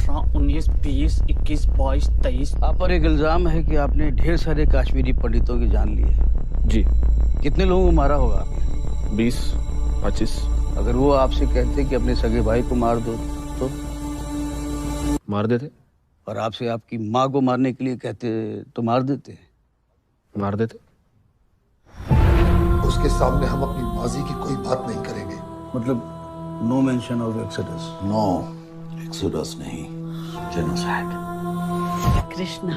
18, 19, 20, 21, 22, 23। आप पर एक इल्जाम है कि आपने ढेर सारे कश्मीरी पंडितों की जान ली है। जी। कितने लोगों को मारा होगा आपने? 20, 25। अगर वो आपसे कहते कि अपने सगे भाई को मार दो तो? मार देते। और आपसे आपकी माँ को मारने के लिए कहते तो मार देते? मार देते। उसके सामने हम अपनी माजी की कोई बात नहीं करेंगे। मतलब no mention of exodus? No exodus नहीं, जेनोसाइड। कृष्णा,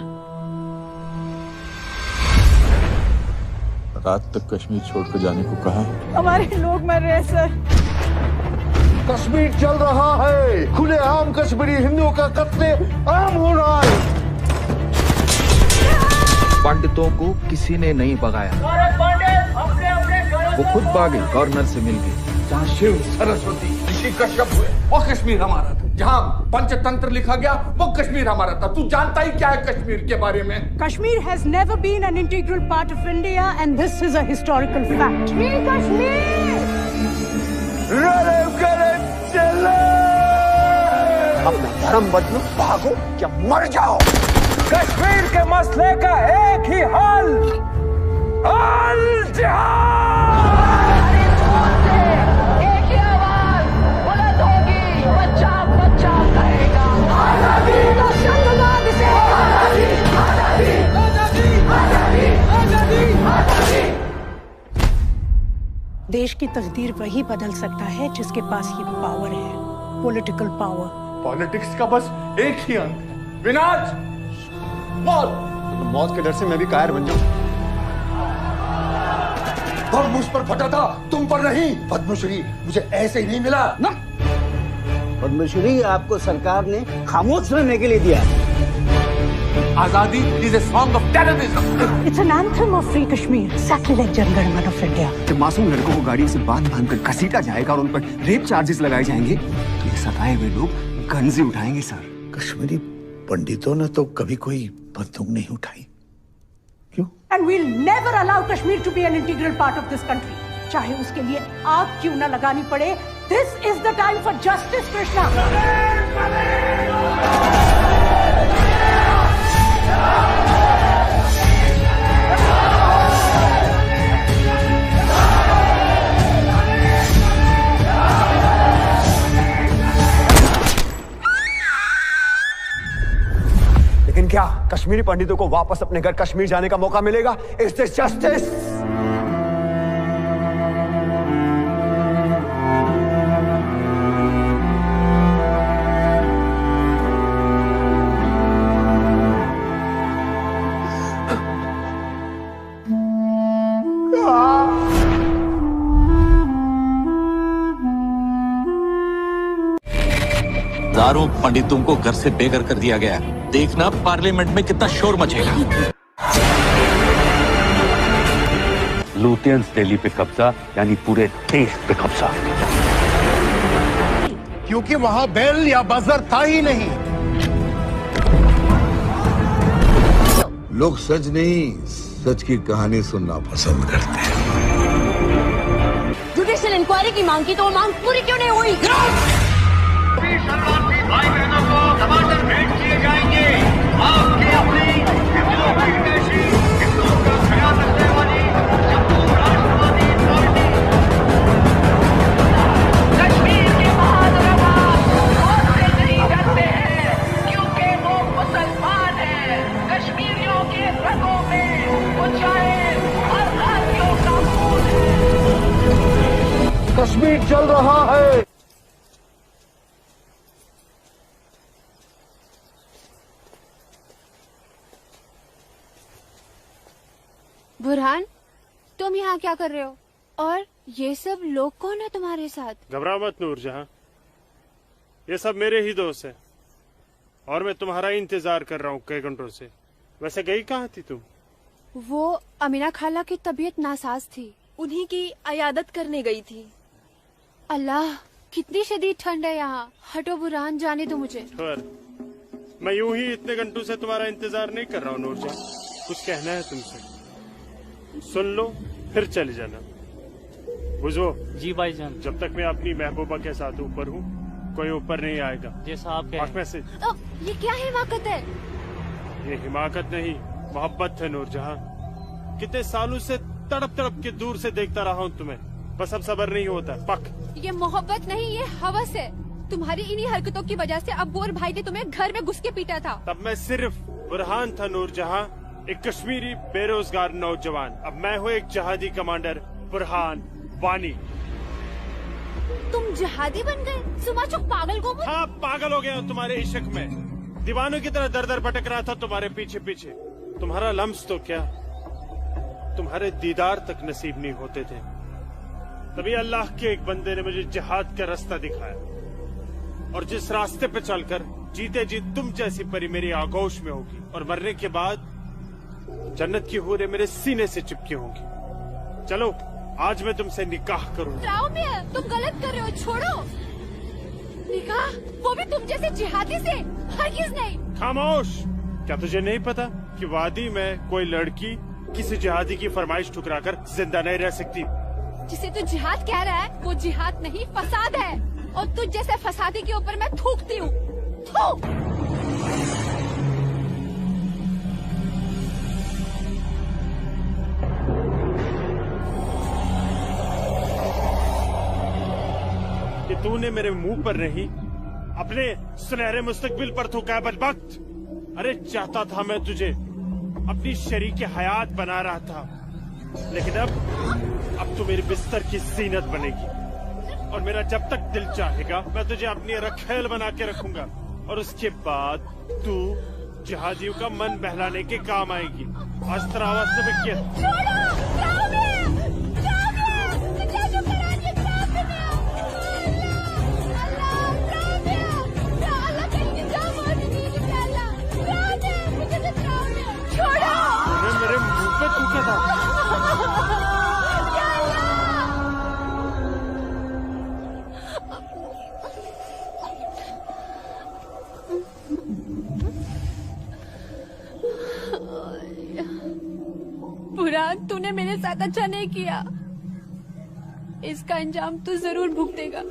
रात तक कश्मीर छोड़कर जाने को कहा है। हमारे लोग मर रहे हैं सर। कश्मीर चल रहा है, खुलेआम कश्मीरी हिंदुओं का कत्ले आम हो रहा है। पंडितों को किसी ने नहीं भगाया, वो खुद भागे, गवर्नर से मिल गए। जहाँ शिव, सरस्वती, ऋषि कश्यप हुए वो कश्मीर हमारा था। जहाँ पंचतंत्र लिखा गया वो कश्मीर हमारा था। तू जानता ही क्या है कश्मीर के बारे में? Kashmir has never been an integral part of India and this is a historical fact. Kashmir! अपना धर्म बदलो, भागो या मर जाओ। कश्मीर के मसले का एक ही हल, अल जिहाद। एक ही आवाज बुलंद होगी, पंजाब पंजाब कहेगा। आजादी, दहशतवाद से आजादी, आजादी, आजादी, आजादी, आजादी। देश की तकदीर वही बदल सकता है जिसके पास ये पावर है, पॉलिटिकल पावर। पॉलिटिक्स का बस एक ही अंत है, विनाश, मौत। तो मौत के डर से मैं भी कायर बन जाऊं। बम मुझ पर फटा था, तुम पर नहीं। पद्मश्री मुझे ऐसे ही नहीं मिला ना। पद्मश्री आपको सरकार ने खामोश रहने के लिए दिया। आजादी is a song of terrorism. It's an anthem of free Kashmir, exactly like Jan Gan Man of India. जब मासूम लड़कों को गाड़ियों से बांध कर घसीटा जाएगा और उन पर रेप चार्जेस लगाए जाएंगे तो ये सताए हुए लोग गंजी उठाएंगे सर। कश्मीरी पंडितों ने तो कभी कोई बंदूक नहीं उठाई। क्यों? And we'll never allow Kashmir to be an integral part of this country. चाहे उसके लिए आग क्यों न लगानी पड़े। This is the time for justice, Krishna. लेकिन क्या कश्मीरी पंडितों को वापस अपने घर कश्मीर जाने का मौका मिलेगा? Is this justice? हजारों पंडितों को घर से बेघर कर दिया गया। देखना पार्लियामेंट में कितना शोर मचेगा। लूटियंस दिल्ली पे कब्जा यानी पूरे देश पे कब्जा। क्योंकि वहां बेल या बजर था ही नहीं। लोग सच नहीं, सच की कहानी सुनना पसंद करते हैं। जुडिशियल इंक्वायरी की मांग की तो वो मांग पूरी क्यों नहीं हुई? भाई बहनों को टमाटर भेंट किए जाएंगे। आपकी अपनी हिंदुओं की हितैषी, हिंदुओं का ख्याल रखने वाली जम्मू राष्ट्रवादी पार्टी। कश्मीर के बहादुर अवाम मौत से नहीं डरते हैं क्योंकि वो मुसलमान हैं। कश्मीरियों के रगों में वो चाहे हर भारतीयों का खून है। कश्मीर चल रहा है। बुरहान, तुम यहाँ क्या कर रहे हो? और ये सब लोग कौन है तुम्हारे साथ? घबरा मत नूरजहां, ये सब मेरे ही दोस्त हैं और मैं तुम्हारा इंतजार कर रहा हूँ कई घंटों से। वैसे गई कहाँ थी तुम? वो अमीना खाला की तबीयत नासाज थी, उन्हीं की अयादत करने गई थी। अल्लाह, कितनी शदीद ठंड है यहाँ। हटो बुरहान, जाने दो मुझे। मैं यूं ही इतने घंटों से तुम्हारा इंतजार नहीं कर रहा हूँ नूरजहां। कुछ कहना है तुमसे, सुन लो फिर चले जाना। बुझो? जी भाईजान। जब तक मैं अपनी महबूबा के साथ ऊपर हूँ कोई ऊपर नहीं आएगा। जैसा आप आँख में से। ये क्या हिमाकत है? ये हिमाकत नहीं, मोहब्बत है नूरजहां। कितने सालों से तड़प तड़प के दूर से देखता रहा हूँ तुम्हें, बस अब सब्र नहीं होता। पक। ये मोहब्बत नहीं, ये हवस है। तुम्हारी इन्हीं हरकतों की वजह से अब्बू और भाई ने तुम्हें घर में घुस के पीटा था। तब मैं सिर्फ बुरहान था नूरजहां, एक कश्मीरी बेरोजगार नौजवान। अब मैं हूँ एक जहादी कमांडर, बुरहान वानी। तुम जहादी बन गए? सुमाचुक पागल को? हाँ, पागल हो गया हूँ तुम्हारे इश्क में। दीवानों की तरह दर दर भटक रहा था तुम्हारे पीछे पीछे। तुम्हारा लम्स तो क्या, तुम्हारे दीदार तक नसीब नहीं होते थे। तभी अल्लाह के एक बंदे ने मुझे जिहाद का रास्ता दिखाया, और जिस रास्ते पे चलकर जीते जी तुम जैसी परी मेरी आगोश में होगी, और मरने के बाद जन्नत की हूरें मेरे सीने से चिपकी होंगी। चलो आज मैं तुमसे निकाह करूंगा। तुम गलत कर रहे हो, छोड़ो। निकाह? वो भी तुम जैसे जिहादी से? हरगिज़ नहीं। खामोश। क्या तुझे नहीं पता कि वादी में कोई लड़की किसी जिहादी की फरमाइश ठुकराकर जिंदा नहीं रह सकती? जिसे तू जिहाद कह रहा है वो जिहाद नहीं, फसाद है। और तुझ जैसे फसादी के ऊपर मैं थूकती हूँ। कि तूने मेरे मुंह पर नहीं, अपने सुनहरे मुस्तकबिल पर थूका बदबख्त। अरे चाहता था मैं तुझे अपनी शरीक हयात बना रहा था, लेकिन अब तू मेरे बिस्तर की जीनत बनेगी। और मेरा जब तक दिल चाहेगा मैं तुझे अपनी रखेल बना के रखूंगा, और उसके बाद तू जिहादियों का मन बहलाने के काम आएगी। आज तेरा आवाज में क्या? मेरे मुंह पे थूका था। बुरहान, तूने मेरे साथ अच्छा नहीं किया। इसका अंजाम तू जरूर भुगतेगा।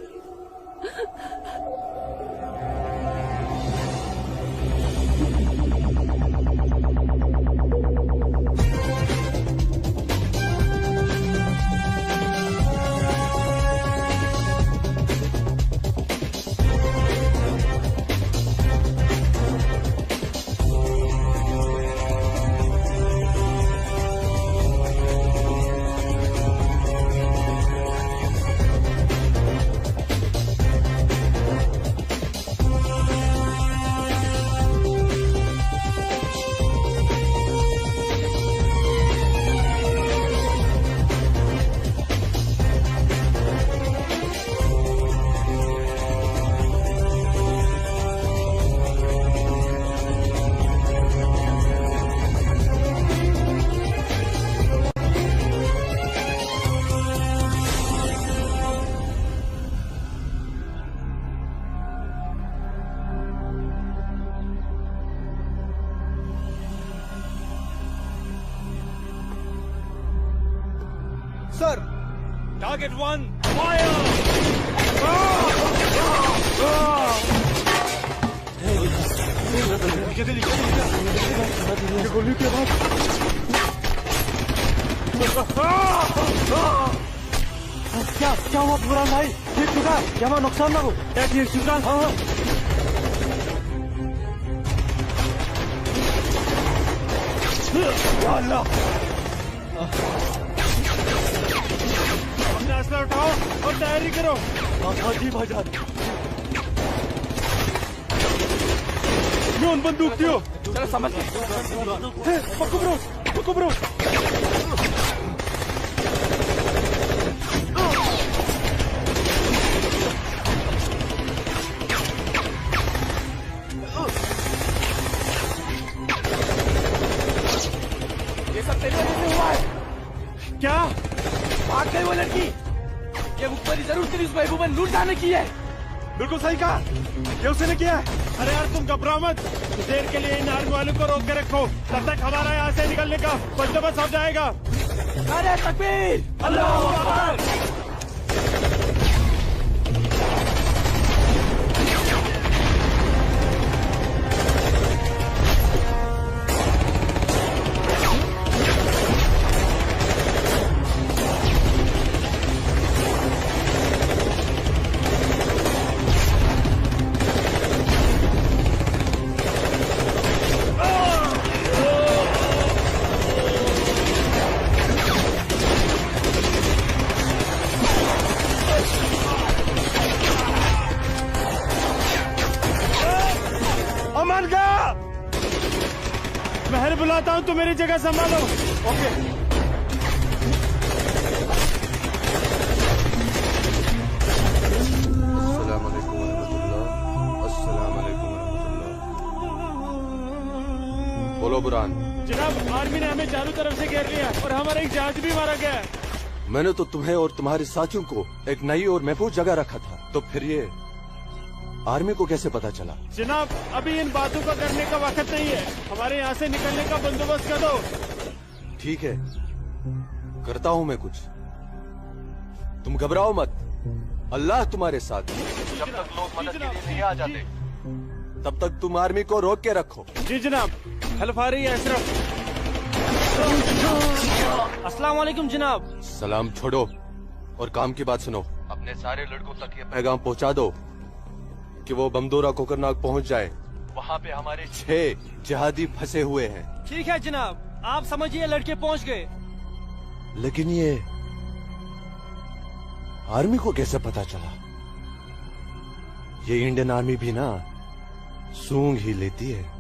Sir, target 1 fire. गोली के बाद क्या हुआ बुरहान भाई? ठीक चुका? क्या नुकसान ना हो? ठीक चुका? हाँ अल्लाह, अपना असला उठाओ और तैयारी करो। हाँ जी भाईजान। ड्रोन बंदूक दियो। चलो समझ गए। पकड़ो ब्रो। ये सब तेरे वजह से हुआ है। क्या? भाग गई वो लड़की। ये मुखबरी जरूर तेरी उस महबूबा नूरजहां ने की है। बिल्कुल सही कहा, ये उसने किया है। अरे यार तुम घबराओ मत, देर के लिए इन आर्मी वालों को रोक के रखो, तब तक हमारा यहाँ से निकलने का बंदोबस्त हो जाएगा। अरे तकबीर, अल्लाहू अकबर। बुलाता हूँ, तुम मेरी जगह संभालो। ओके। बोलो बुरहान। जनाब, आर्मी ने हमें चारों तरफ से घेर लिया और हमारा एक जहाज भी मारा गया है। मैंने तो तुम्हें और तुम्हारे साथियों को एक नई और महफूज जगह रखा था, तो फिर ये आर्मी को कैसे पता चला? जनाब, अभी इन बातों का करने का वक्त नहीं है, हमारे यहाँ से निकलने का बंदोबस्त कर दो। ठीक है, करता हूँ मैं कुछ। तुम घबराओ मत, अल्लाह तुम्हारे साथ है। जब तक लोग मदद के लिए नहीं आ जाते, तब तक तुम आर्मी को रोक के रखो। जी जनाब। हेल्प आ रही है अशरफ। अस्सलाम वालेकुम जनाब। सलाम छोड़ो और काम की बात सुनो। अपने सारे लड़कों तक ये पैगाम पहुंचा दो कि वो बमदोरा कोकरनाग पहुंच जाए। वहाँ पे हमारे 6 जिहादी फंसे हुए हैं। ठीक है जनाब, आप समझिए लड़के पहुंच गए। लेकिन ये आर्मी को कैसे पता चला? ये इंडियन आर्मी भी ना सूंघ ही लेती है।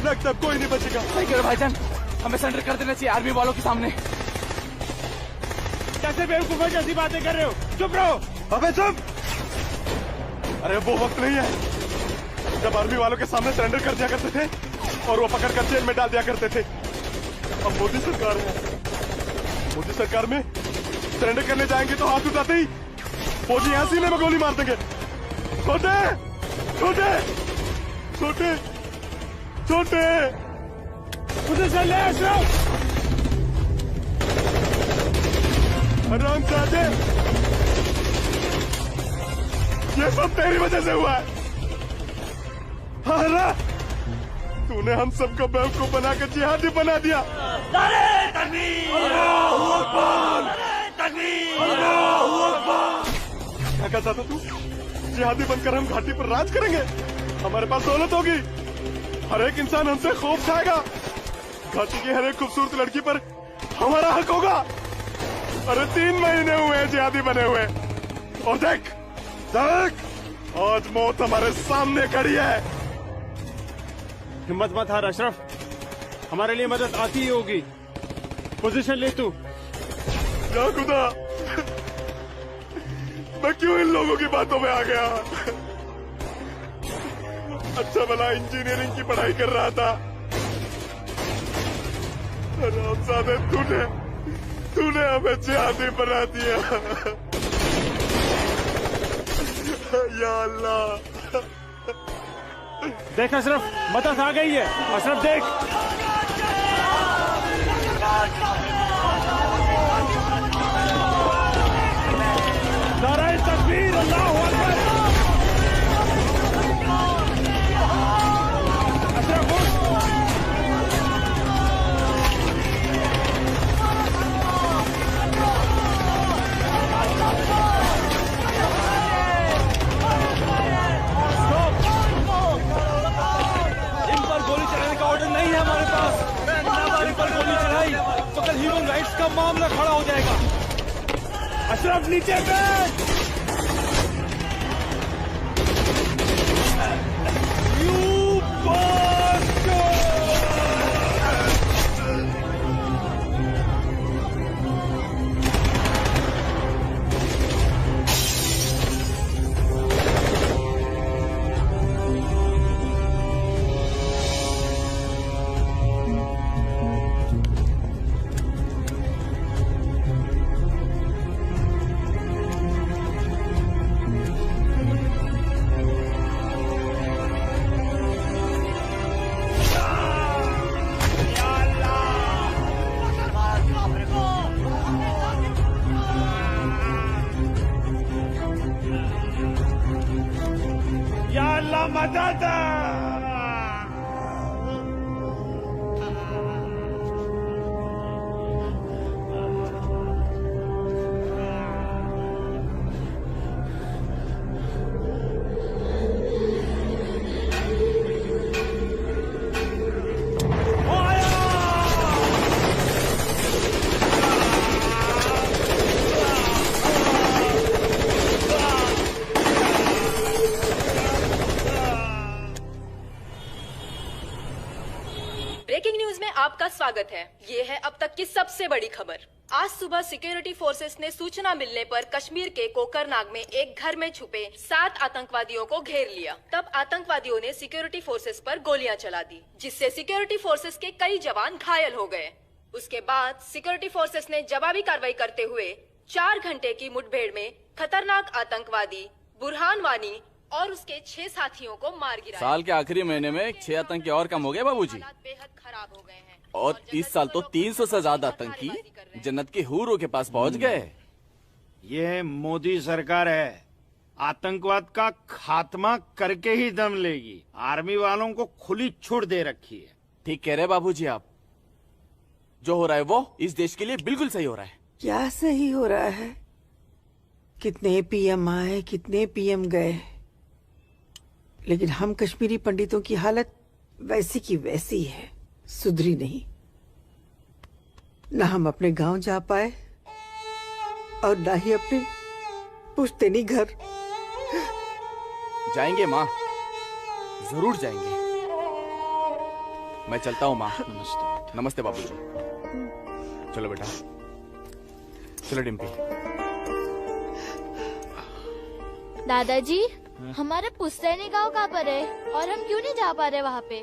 लगता कोई नहीं बचेगा। सही करो भाईजान, हमें सरेंडर कर देना चाहिए आर्मी वालों के सामने। कैसे बेवकूफों जैसी बातें कर रहे हो? चुप रहो। अबे चुप! अरे वो वक्त नहीं है जब आर्मी वालों के सामने सरेंडर कर दिया करते थे और वो पकड़ कर जेल में डाल दिया करते थे। अब मोदी सरकार है, मोदी सरकार में सरेंडर करने जाएंगे तो हाथ उठाते ही फौजी यहाँ सीने में गोली मार देंगे। छोटे छोटे छोटे छोटे उसे चल ले अशरफ। हरामजादे, ये सब तेरी वजह से हुआ है। हारा, तूने हम सबको बेवकूफ बनाकर जिहादी बना दिया। नारे तकबीर! अल्लाहू अकबर! तकबीर! अल्लाहू अकबर! क्या कहता था तू? जिहादी बनकर हम घाटी पर राज करेंगे, हमारे पास दौलत होगी, हर एक इंसान हमसे खौफ खाएगा, घाटी की हर एक खूबसूरत लड़की पर हमारा हक होगा। अरे 3 महीने हुए हैं जिहादी बने हुए, और देख देख आज मौत हमारे सामने खड़ी है। हिम्मत मत हार अशरफ, हमारे लिए मदद आती ही होगी। पोजीशन ले तू। या खुदा, मैं क्यों इन लोगों की बातों में आ गया? अच्छा भला इंजीनियरिंग की पढ़ाई कर रहा था। हरामजादे, तूने हमें जिहादी बना दिया। या अल्लाह। देख अशरफ, मदद आ गई है। अशरफ देख। नारे तकबीर! अल्लाहू अकबर! अशरफ उठ। नहीं है हमारे पास, हमारे पर गोली चलाई तो कल ह्यूमन राइट्स का मामला खड़ा हो जाएगा। अशरफ नीचे बैठ। चाहता था। ब्रेकिंग न्यूज में आपका स्वागत है। ये है अब तक की सबसे बड़ी खबर। आज सुबह सिक्योरिटी फोर्सेस ने सूचना मिलने पर कश्मीर के कोकरनाग में एक घर में छुपे 7 आतंकवादियों को घेर लिया। तब आतंकवादियों ने सिक्योरिटी फोर्सेस पर गोलियां चला दी, जिससे सिक्योरिटी फोर्सेस के कई जवान घायल हो गए। उसके बाद सिक्योरिटी फोर्सेस ने जवाबी कार्रवाई करते हुए 4 घंटे की मुठभेड़ में खतरनाक आतंकवादी बुरहान वानी और उसके 6 साथियों को मार गिराया। साल के आखिरी महीने में 6 आतंकी और कम हो गए बाबूजी। बेहद खराब हो गए हैं और इस साल तो 300 से ज्यादा आतंकी जन्नत के हूरों के पास पहुंच गए। ये मोदी सरकार है, आतंकवाद का खात्मा करके ही दम लेगी। आर्मी वालों को खुली छूट दे रखी है। ठीक कह रहे बाबूजी आप। जो हो रहा है वो इस देश के लिए बिल्कुल सही हो रहा है। क्या सही हो रहा है? कितने पीएम आए, कितने पीएम गए, लेकिन हम कश्मीरी पंडितों की हालत वैसी की वैसी है, सुधरी नहीं। न हम अपने गांव जा पाए और न ही अपने पुश्तैनी घर। जाएंगे माँ, जरूर जाएंगे। मैं चलता हूँ माँ। नमस्ते। नमस्ते बाबूजी। चलो बेटा, चलो डिम्पी। दादाजी, हमारे पुश्तैनी गांव कहाँ पर है और हम क्यों नहीं जा पा रहे वहाँ पे?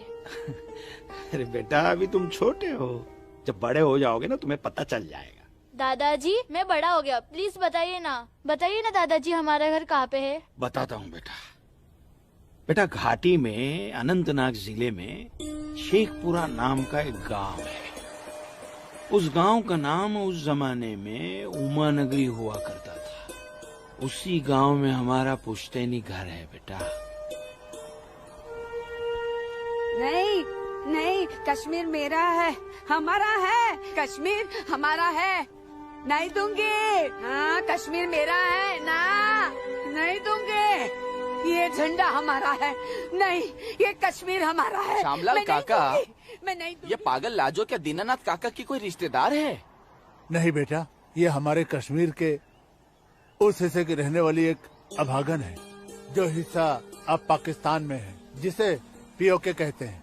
अरे बेटा, अभी तुम छोटे हो, जब बड़े हो जाओगे ना तुम्हें पता चल जाएगा। दादाजी, मैं बड़ा हो गया, प्लीज बताइए ना दादाजी हमारा घर कहाँ पे है? बताता हूँ बेटा। बेटा, घाटी में अनंतनाग जिले में शेखपुरा नाम का एक गांव है। उस गांव का नाम उस जमाने में उमा नगरी हुआ करता था। उसी गांव में हमारा पुश्तैनी घर है बेटा। नहीं नहीं, कश्मीर मेरा है, हमारा है। कश्मीर हमारा है, नहीं दूंगी। हाँ, कश्मीर मेरा है ना, नहीं दूंगी। ये झंडा हमारा है, नहीं, ये कश्मीर हमारा है। श्यामलाल काका, मैं नहीं दूंगी। ये पागल लाजो क्या दीनानाथ काका की कोई रिश्तेदार है? नहीं बेटा, ये हमारे कश्मीर के उस हिस्से की रहने वाली एक अभागन है, जो हिस्सा अब पाकिस्तान में है, जिसे पीओके कहते हैं।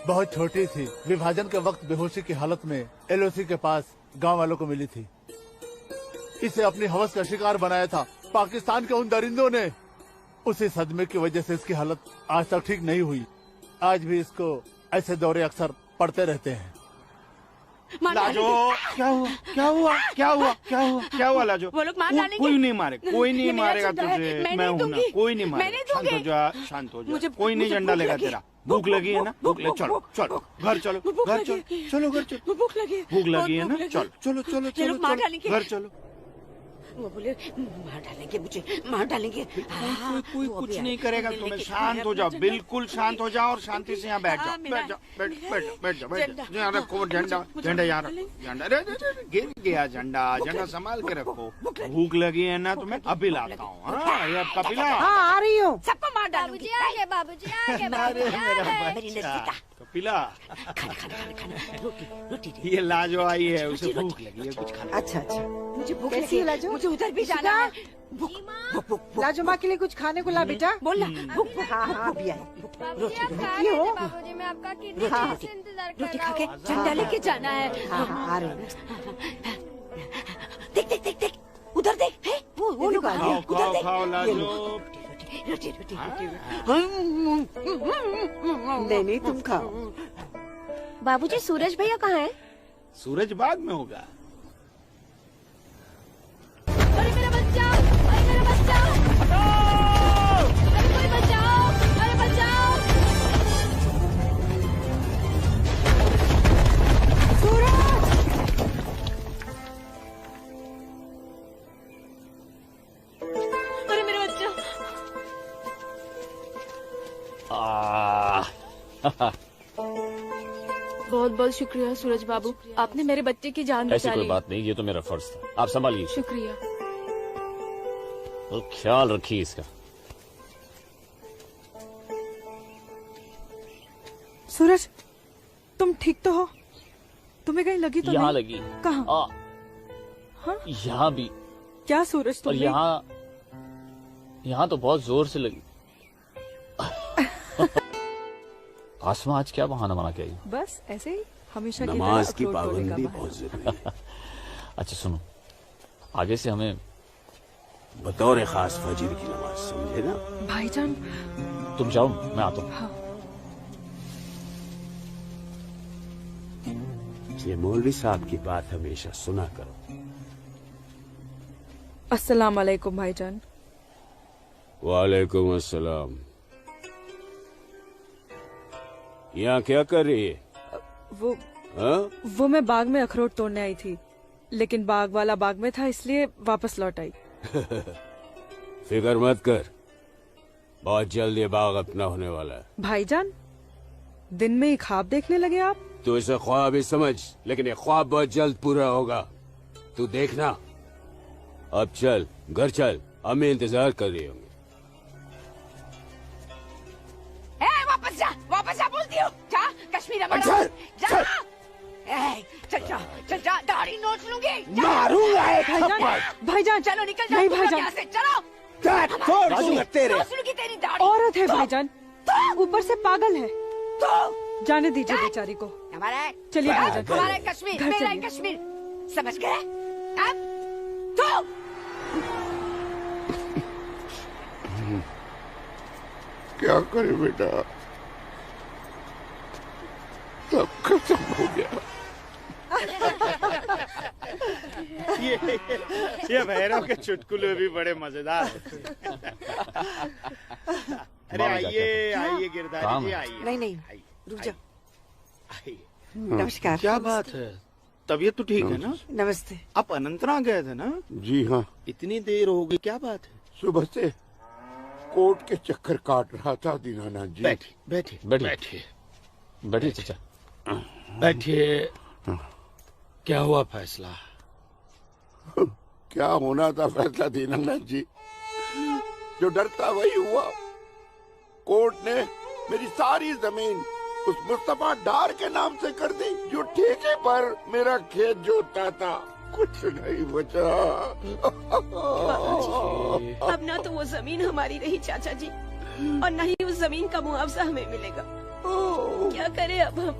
बहुत छोटी थी, विभाजन के वक्त बेहोशी की हालत में एलओसी के पास गांव वालों को मिली थी। इसे अपनी हवस का शिकार बनाया था पाकिस्तान के उन दरिंदों ने। उसी सदमे की वजह से इसकी हालत आज तक ठीक नहीं हुई। आज भी इसको ऐसे दौरे अक्सर पड़ते रहते हैं। लाजो, क्या हुआ क्या हुआ क्या हुआ क्या हुआ क्या हुआ लाजो? वो लोग मार डालेंगे। कोई नहीं मारे, कोई नहीं मारेगा तुझे। मैं हूँ ना, कोई नहीं मैं मारेगा। नहीं शांत हो जा, शांत हो जा। कोई नहीं झंडा लेगा तेरा। भूख लगी है ना, भूख लगी, चलो चलो घर चलो, घर चलो, चलो घर चलो। भूख लगी, भूख लगी है ना, चलो चलो चलो चलो मार डालेंगे। घर चलो। वो बोले मार डालेंगे मुझे, मार डालेंगे। कोई कुछ नहीं करेगा तुम्हें। शांत हो जाओ, बिल्कुल शांत हो जाओ और शांति से यहाँ बैठ जाओ। बैठ जाओ, बैठ जाओ। यहाँ रखो झंडा, झंडा यहाँ रखो। झंडा गिर गया, झंडा झंडा संभाल के रखो। भूख लगी है ना तुम्हें? अभी लाता हूँ। हाँ, ये कपिला। हाँ, आ रही हूँ। सबको मार डालूंगी। बाबूजी आगे, अरे मेरा बच्चा कपिला, ये लाजो आई है, उसे भूख लगी है, कुछ खाना। अच्छा अच्छा, मुझे भूख लगी है, लाजो, मुझे उधर भी जाना है। लाजो माँ के लिए कुछ खाने को ला बेटा। बोल ना। हाँ हाँ, अभी आई। बाबूजी हो। बाबूजी, मैं आपका कितने देर से इंतजार कर रोटी रहा खा के हूँ। झंडा लेके जाना है। हाँ हाँ, आ रही हूँ। देख देख देख देख, उधर देख, है वो लोग आ गए। खाओ उधर खाओ देख। खाओ लाजो। रोटी रोटी रोटी। नहीं नहीं, तुम खाओ। बाबूजी, सूरज भैया कहाँ है? सूरज बाद में होगा। अरे मेरा बच्चा, अरे मेरा बच्चा, अरे कोई बचाओ, अरे बचाओ। अरे मेरा बच्चा। बहुत बहुत शुक्रिया सूरज बाबू, आपने मेरे बच्चे की जान ऐसी बचा कोई ली। बात नहीं, ये तो मेरा फर्ज था। आप संभालिए, शुक्रिया। तो ख्याल रखिए इसका। सूरज, तुम ठीक तो हो? तुम्हें कहीं लगी तो यहाँ नहीं? लगी। कहाँ? हाँ? यहाँ भी। क्या सूरज और तुम्हें? यहाँ तो बहुत जोर से लगी। आसमा आज क्या बहाना बना के आई? बस ऐसे ही, हमेशा की नमाज तरह की अखरोट तोड़ने का पाबंदी बहाना। बहुत जरूरी है। अच्छा सुनो, आगे से हमें बतौर खास फजर की नमाज, समझे ना? भाईजान, तुम जाओ, मैं आता हूँ। हाँ। ये मौलवी साहब की बात हमेशा सुना करो। अस्सलाम वालेकुम भाईजान। वालेकुम अस्सलाम। यहाँ क्या कर रही है? वो हाँ? वो मैं बाग में अखरोट तोड़ने आई थी, लेकिन बाग वाला बाग में था, इसलिए वापस लौट आई। फिक्र मत कर, बहुत जल्द ये बाग अपना होने वाला है। भाईजान, दिन में ही ख्वाब देखने लगे आप? तू इसे ख्वाब ही समझ, लेकिन ये ख्वाब बहुत जल्द पूरा होगा, तू देखना। अब चल, घर चल, अम्मी इंतजार कर रही होंगी। वापस जा बोलती हूँ। जा, कश्मीर हमारा। जा। चल जा, दाढ़ी नोच लूंगी। मारूंगा एक भाईजान, भाईजान, चलो निकल जाओ। नहीं तुम लोग भाईजान। यहाँ से चलो। नोच लूंगी तेरी दाढ़ी। औरत है भाईजान, ऊपर से पागल है। जाने दीजिए बेचारी को। हमारा चलिए भाईजान, हमारा कश्मीर, घर मेरा चलिए। कश्मीर, समझ गए? अब तो क्या करे बेटा, सब खत्म हो गया। ये भैरव के चुटकुले भी बड़े मजेदार हैं। अरे आइए आइए गिरधारी जी, आइए। नहीं रुक जा। आइए। नमस्कार। क्या बात है, तबीयत तो ठीक है ना? नमस्ते। आप अनंतनाग गए थे ना? जी हाँ, इतनी देर हो गई, क्या बात है? सुबह से कोर्ट के चक्कर काट रहा था दीनानाथ जी। बैठिए बैठिए बैठिए बैठिए चाचा, बैठिए। क्या हुआ फैसला? क्या होना था फैसला दीनानाथ जी, जो डर था वही हुआ। कोर्ट ने मेरी सारी जमीन उस मुस्तफा डार के नाम से कर दी, जो ठेके पर मेरा खेत जोतता था। कुछ नहीं बचा। अब ना तो वो जमीन हमारी रही चाचा जी, और न ही उस जमीन का मुआवजा हमें मिलेगा। क्या करें अब हम?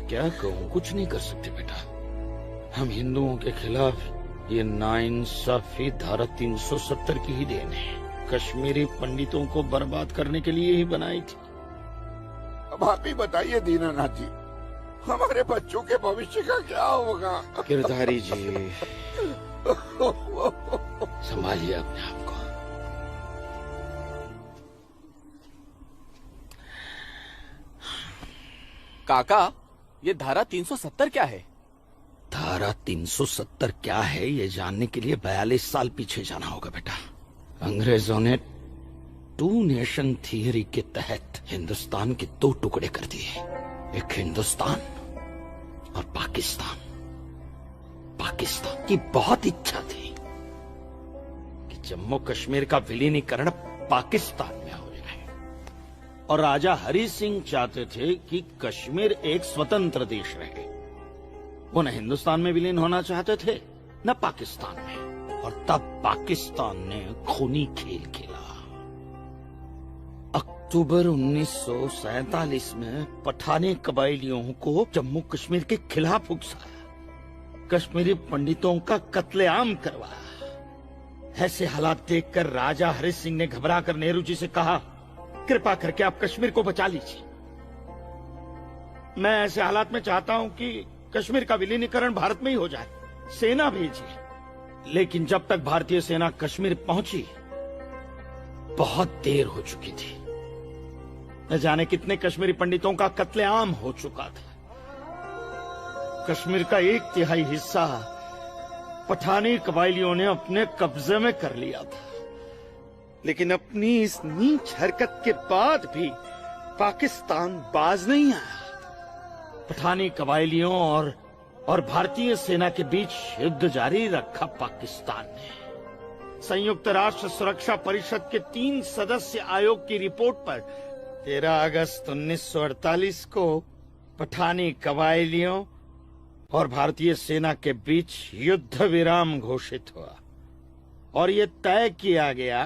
क्या कहूँ, कुछ नहीं कर सकते बेटा। हम हिंदुओं के खिलाफ ये नाइंसाफी धारा 370 की ही देन है। कश्मीरी पंडितों को बर्बाद करने के लिए ही बनाई थी। अब आप ही बताइए दीनानाथ जी, हमारे बच्चों के भविष्य का क्या होगा? गिरधारी जी, संभालिए अपने आप को। काका, ये धारा 370 क्या है? धारा 370 क्या है, ये जानने के लिए 42 साल पीछे जाना होगा बेटा। अंग्रेजों ने टू नेशन थियरी के तहत हिंदुस्तान के दो टुकड़े कर दिए, एक हिंदुस्तान और पाकिस्तान। पाकिस्तान की बहुत इच्छा थी कि जम्मू कश्मीर का विलीनीकरण पाकिस्तान में हो जाए, और राजा हरि सिंह चाहते थे कि कश्मीर एक स्वतंत्र देश रहे। वो न हिंदुस्तान में विलीन होना चाहते थे न पाकिस्तान में, और तब पाकिस्तान ने खूनी खेल खेला। अक्टूबर 1947 में पठानी कबायलियों को जम्मू कश्मीर के खिलाफ उकसाया, कश्मीरी पंडितों का कत्लेआम करवाया। ऐसे हालात देखकर राजा हरि सिंह ने घबरा कर नेहरू जी से कहा, कृपा करके आप कश्मीर को बचा लीजिए। मैं ऐसे हालात में चाहता हूं कि कश्मीर का विलीनीकरण भारत में ही हो जाए, सेना भेजिए। लेकिन जब तक भारतीय सेना कश्मीर पहुंची, बहुत देर हो चुकी थी। न जाने कितने कश्मीरी पंडितों का कत्लेआम हो चुका था। कश्मीर का 1/3 हिस्सा पठानी कबायलियों ने अपने कब्जे में कर लिया था। लेकिन अपनी इस नीच हरकत के बाद भी पाकिस्तान बाज नहीं आया। पठानी कबायलियों और भारतीय सेना के बीच युद्ध जारी रखा पाकिस्तान ने। संयुक्त राष्ट्र सुरक्षा परिषद के 3 सदस्य आयोग की रिपोर्ट पर 13 अगस्त 1948 को पठानी कबायलियों और भारतीय सेना के बीच युद्ध विराम घोषित हुआ और ये तय किया गया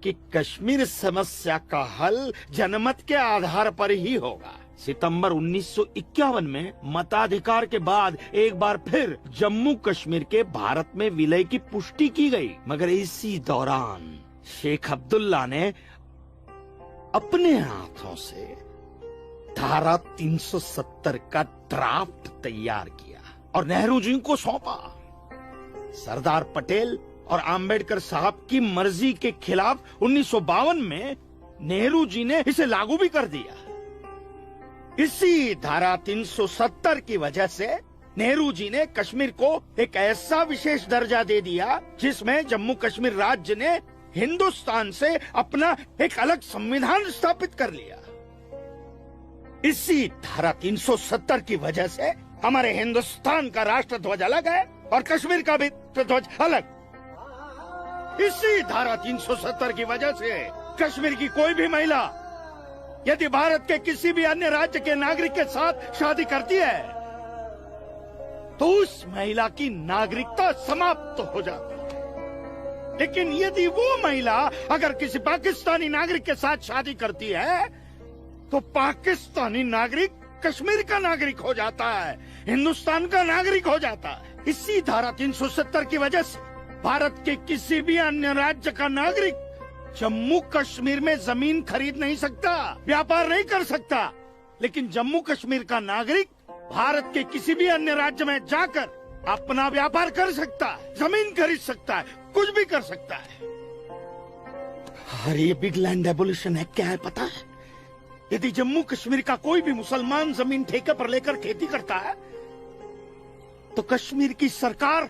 कि कश्मीर समस्या का हल जनमत के आधार पर ही होगा। सितंबर 1951 में मताधिकार के बाद एक बार फिर जम्मू कश्मीर के भारत में विलय की पुष्टि की गई, मगर इसी दौरान शेख अब्दुल्ला ने अपने हाथों से धारा 370 का ड्राफ्ट तैयार किया और नेहरू जी को सौंपा। सरदार पटेल और आम्बेडकर साहब की मर्जी के खिलाफ 1952 में नेहरू जी ने इसे लागू भी कर दिया। इसी धारा 370 की वजह से नेहरू जी ने कश्मीर को एक ऐसा विशेष दर्जा दे दिया जिसमें जम्मू कश्मीर राज्य ने हिंदुस्तान से अपना एक अलग संविधान स्थापित कर लिया। इसी धारा 370 की वजह से हमारे हिंदुस्तान का राष्ट्र ध्वज अलग है और कश्मीर का भी ध्वज अलग। इसी धारा 370 की वजह से कश्मीर की कोई भी महिला यदि भारत के किसी भी अन्य राज्य के नागरिक के साथ शादी करती है तो उस महिला की नागरिकता समाप्त हो जाती है। लेकिन यदि वो महिला अगर किसी पाकिस्तानी नागरिक के साथ शादी करती है तो पाकिस्तानी नागरिक कश्मीर का नागरिक हो जाता है, हिंदुस्तान का नागरिक हो जाता है। इसी धारा 370 की वजह से भारत के किसी भी अन्य राज्य का नागरिक जम्मू कश्मीर में जमीन खरीद नहीं सकता, व्यापार नहीं कर सकता, लेकिन जम्मू कश्मीर का नागरिक भारत के किसी भी अन्य राज्य में जाकर अपना व्यापार कर सकता है, जमीन खरीद सकता है, कुछ भी कर सकता है। अरे ये बिग लैंड एबोल्यूशन एक्ट क्या है पता है? यदि जम्मू कश्मीर का कोई भी मुसलमान जमीन ठेके पर लेकर खेती करता है तो कश्मीर की सरकार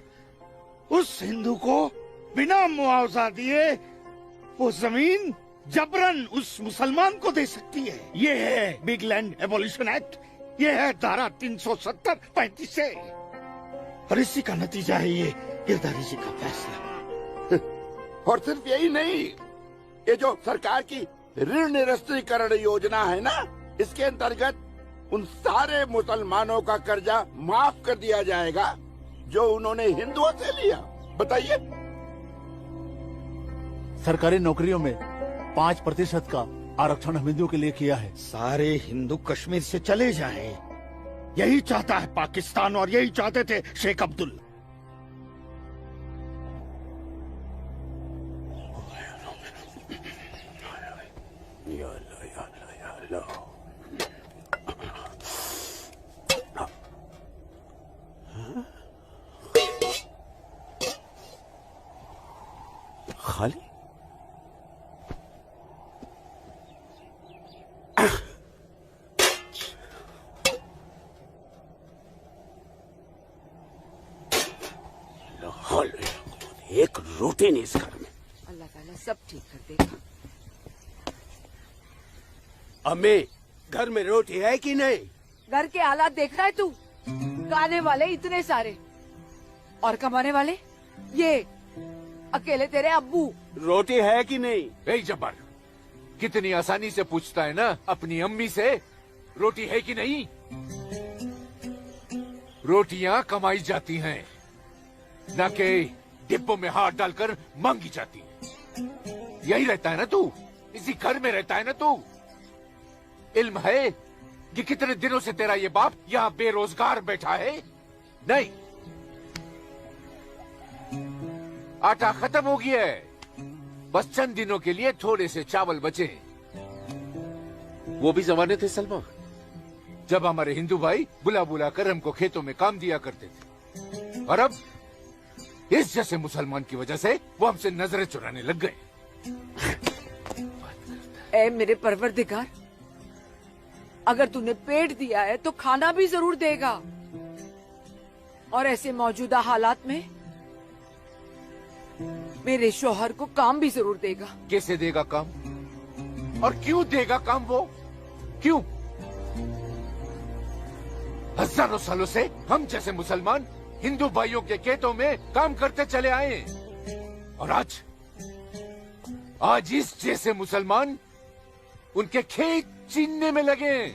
उस हिंदू को बिना मुआवजा दिए वो जमीन जबरन उस मुसलमान को दे सकती है। ये है बिग लैंड एबोल्यूशन एक्ट, ये है धारा 370-35 से, और इसी का नतीजा है ये गिरधारी जी का फैसला। और सिर्फ यही नहीं, ये जो सरकार की ऋण निरस्तीकरण योजना है ना, इसके अंतर्गत उन सारे मुसलमानों का कर्जा माफ कर दिया जाएगा जो उन्होंने हिंदुओं से लिया। बताइए। सरकारी नौकरियों में 5% का आरक्षण हम हिंदुओं के लिए किया है। सारे हिंदू कश्मीर से चले जाएं, यही चाहता है पाकिस्तान और यही चाहते थे शेख अब्दुल्ला। खाली एक रोटी नहीं इस घर में। अल्लाह ताला सब ठीक कर देगा। अम्मी, घर में रोटी है कि नहीं? घर के हालात देख रहा है तू? गाने वाले इतने सारे और कमाने वाले ये अकेले तेरे अब्बू। रोटी है कि नहीं? ए जब्बार, कितनी आसानी से पूछता है ना अपनी अम्मी से रोटी है कि नहीं। रोटियां कमाई जाती हैं, न कि डिब्बों में हाथ डालकर मांगी जाती है। यही रहता है ना तू, इसी घर में रहता है ना तू। इल्म है कि कितने दिनों से तेरा ये बाप यहाँ बेरोजगार बैठा है? नहीं, आटा खत्म हो गया है, बस चंद दिनों के लिए थोड़े से चावल बचे। वो भी जमाने थे सलमा, जब हमारे हिंदू भाई बुला बुला कर हमको खेतों में काम दिया करते थे, और अब इस जैसे मुसलमान की वजह से वो हमसे नजरें चुराने लग गए। ए मेरे परवरदिगार, अगर तूने पेट दिया है तो खाना भी जरूर देगा, और ऐसे मौजूदा हालात में मेरे शौहर को काम भी जरूर देगा। कैसे देगा काम? और क्यों देगा काम वो? क्यों? हजारों सालों से हम जैसे मुसलमान हिंदू भाइयों के खेतों में काम करते चले आए हैं और आज इस जैसे मुसलमान उनके खेत छीनने में लगे हैं।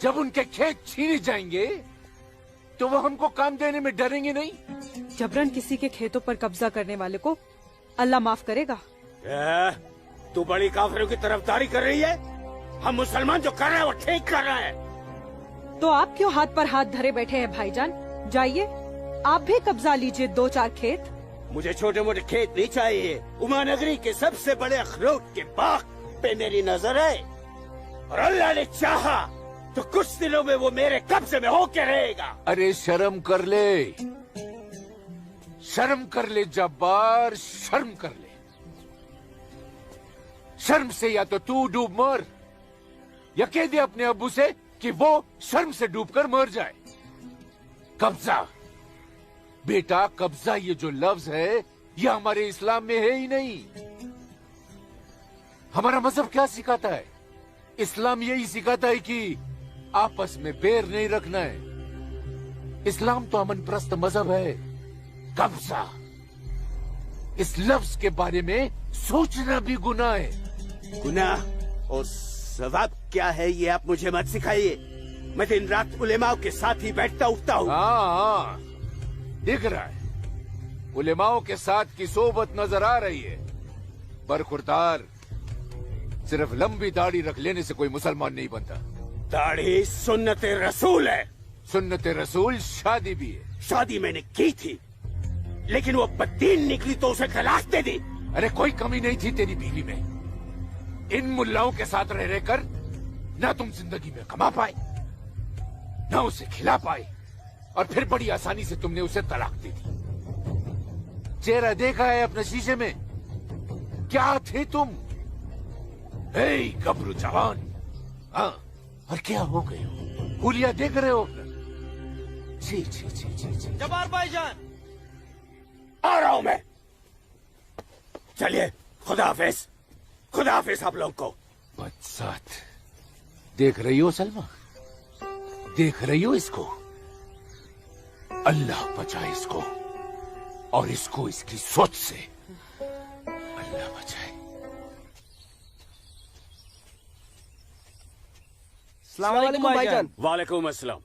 जब उनके खेत छीने जाएंगे तो वो हमको काम देने में डरेंगे नहीं। जबरन किसी के खेतों पर कब्जा करने वाले को अल्लाह माफ करेगा। तू बड़ी काफिरों की तरफदारी कर रही है? हम मुसलमान जो कर रहे हैं वो ठीक कर रहे हैं। तो आप क्यों हाथ पर हाथ धरे बैठे हैं भाईजान? जाइए आप भी कब्जा लीजिए 2-4 खेत। मुझे छोटे मोटे खेत नहीं चाहिए। उमा नगरी के सबसे बड़े अखरोट के बाग पे मेरी नजर है और अल्लाह ने चाहा तो कुछ दिनों में वो मेरे कब्जे में होके रहेगा। अरे शर्म कर ले, शर्म कर ले जब्बार, शर्म कर ले। शर्म से या तो तू डूब मर या कह दे अपने अब्बू से कि वो शर्म से डूबकर मर जाए। कब्जा बेटा, कब्जा ये जो लफ्ज है ये हमारे इस्लाम में है ही नहीं। हमारा मजहब क्या सिखाता है? इस्लाम यही सिखाता है कि आपस में बैर नहीं रखना है। इस्लाम तो अमन प्रस्त मजहब है। कब्जा, इस लफ्ज के बारे में सोचना भी गुनाह है। गुनाह और सवाब क्या है ये आप मुझे मत सिखाइए। मैं दिन रात उलेमाओं के साथ ही बैठता उठता हूँ। हाँ, दिख रहा है उलेमाओं के साथ की सोबत नजर आ रही है। बरखुरदार, सिर्फ लंबी दाढ़ी रख लेने से कोई मुसलमान नहीं बनता। दाढ़ी सुन्नत रसूल है। सुन्नत रसूल शादी भी है। शादी मैंने की थी लेकिन वो बददीन निकली तो उसे तलाक दे दी। अरे कोई कमी नहीं थी तेरी बीवी में। इन मुल्लाओं के साथ रह रहकर ना तुम जिंदगी में कमा पाए ना उसे खिला पाए और फिर बड़ी आसानी से तुमने उसे तलाक दे दी। चेहरा देखा है अपने शीशे में? क्या थे तुम? गबरू जवान। हाँ, और क्या हो गए हो? हुलिया देख रहे हो? जी जी जी जी जी। जब्बार भाईजान, आ रहा हूं मैं। चलिए, खुदा हाफिज। खुदा हाफिज आप लोगों को। बदसात, देख रही हो सलमा? देख रही हो इसको? अल्लाह बचाए इसको और इसको इसकी सोच से। अल्लाह बचाए। अस्सलाम वालेकुम भाईजान। वालेकुम अस्सलाम।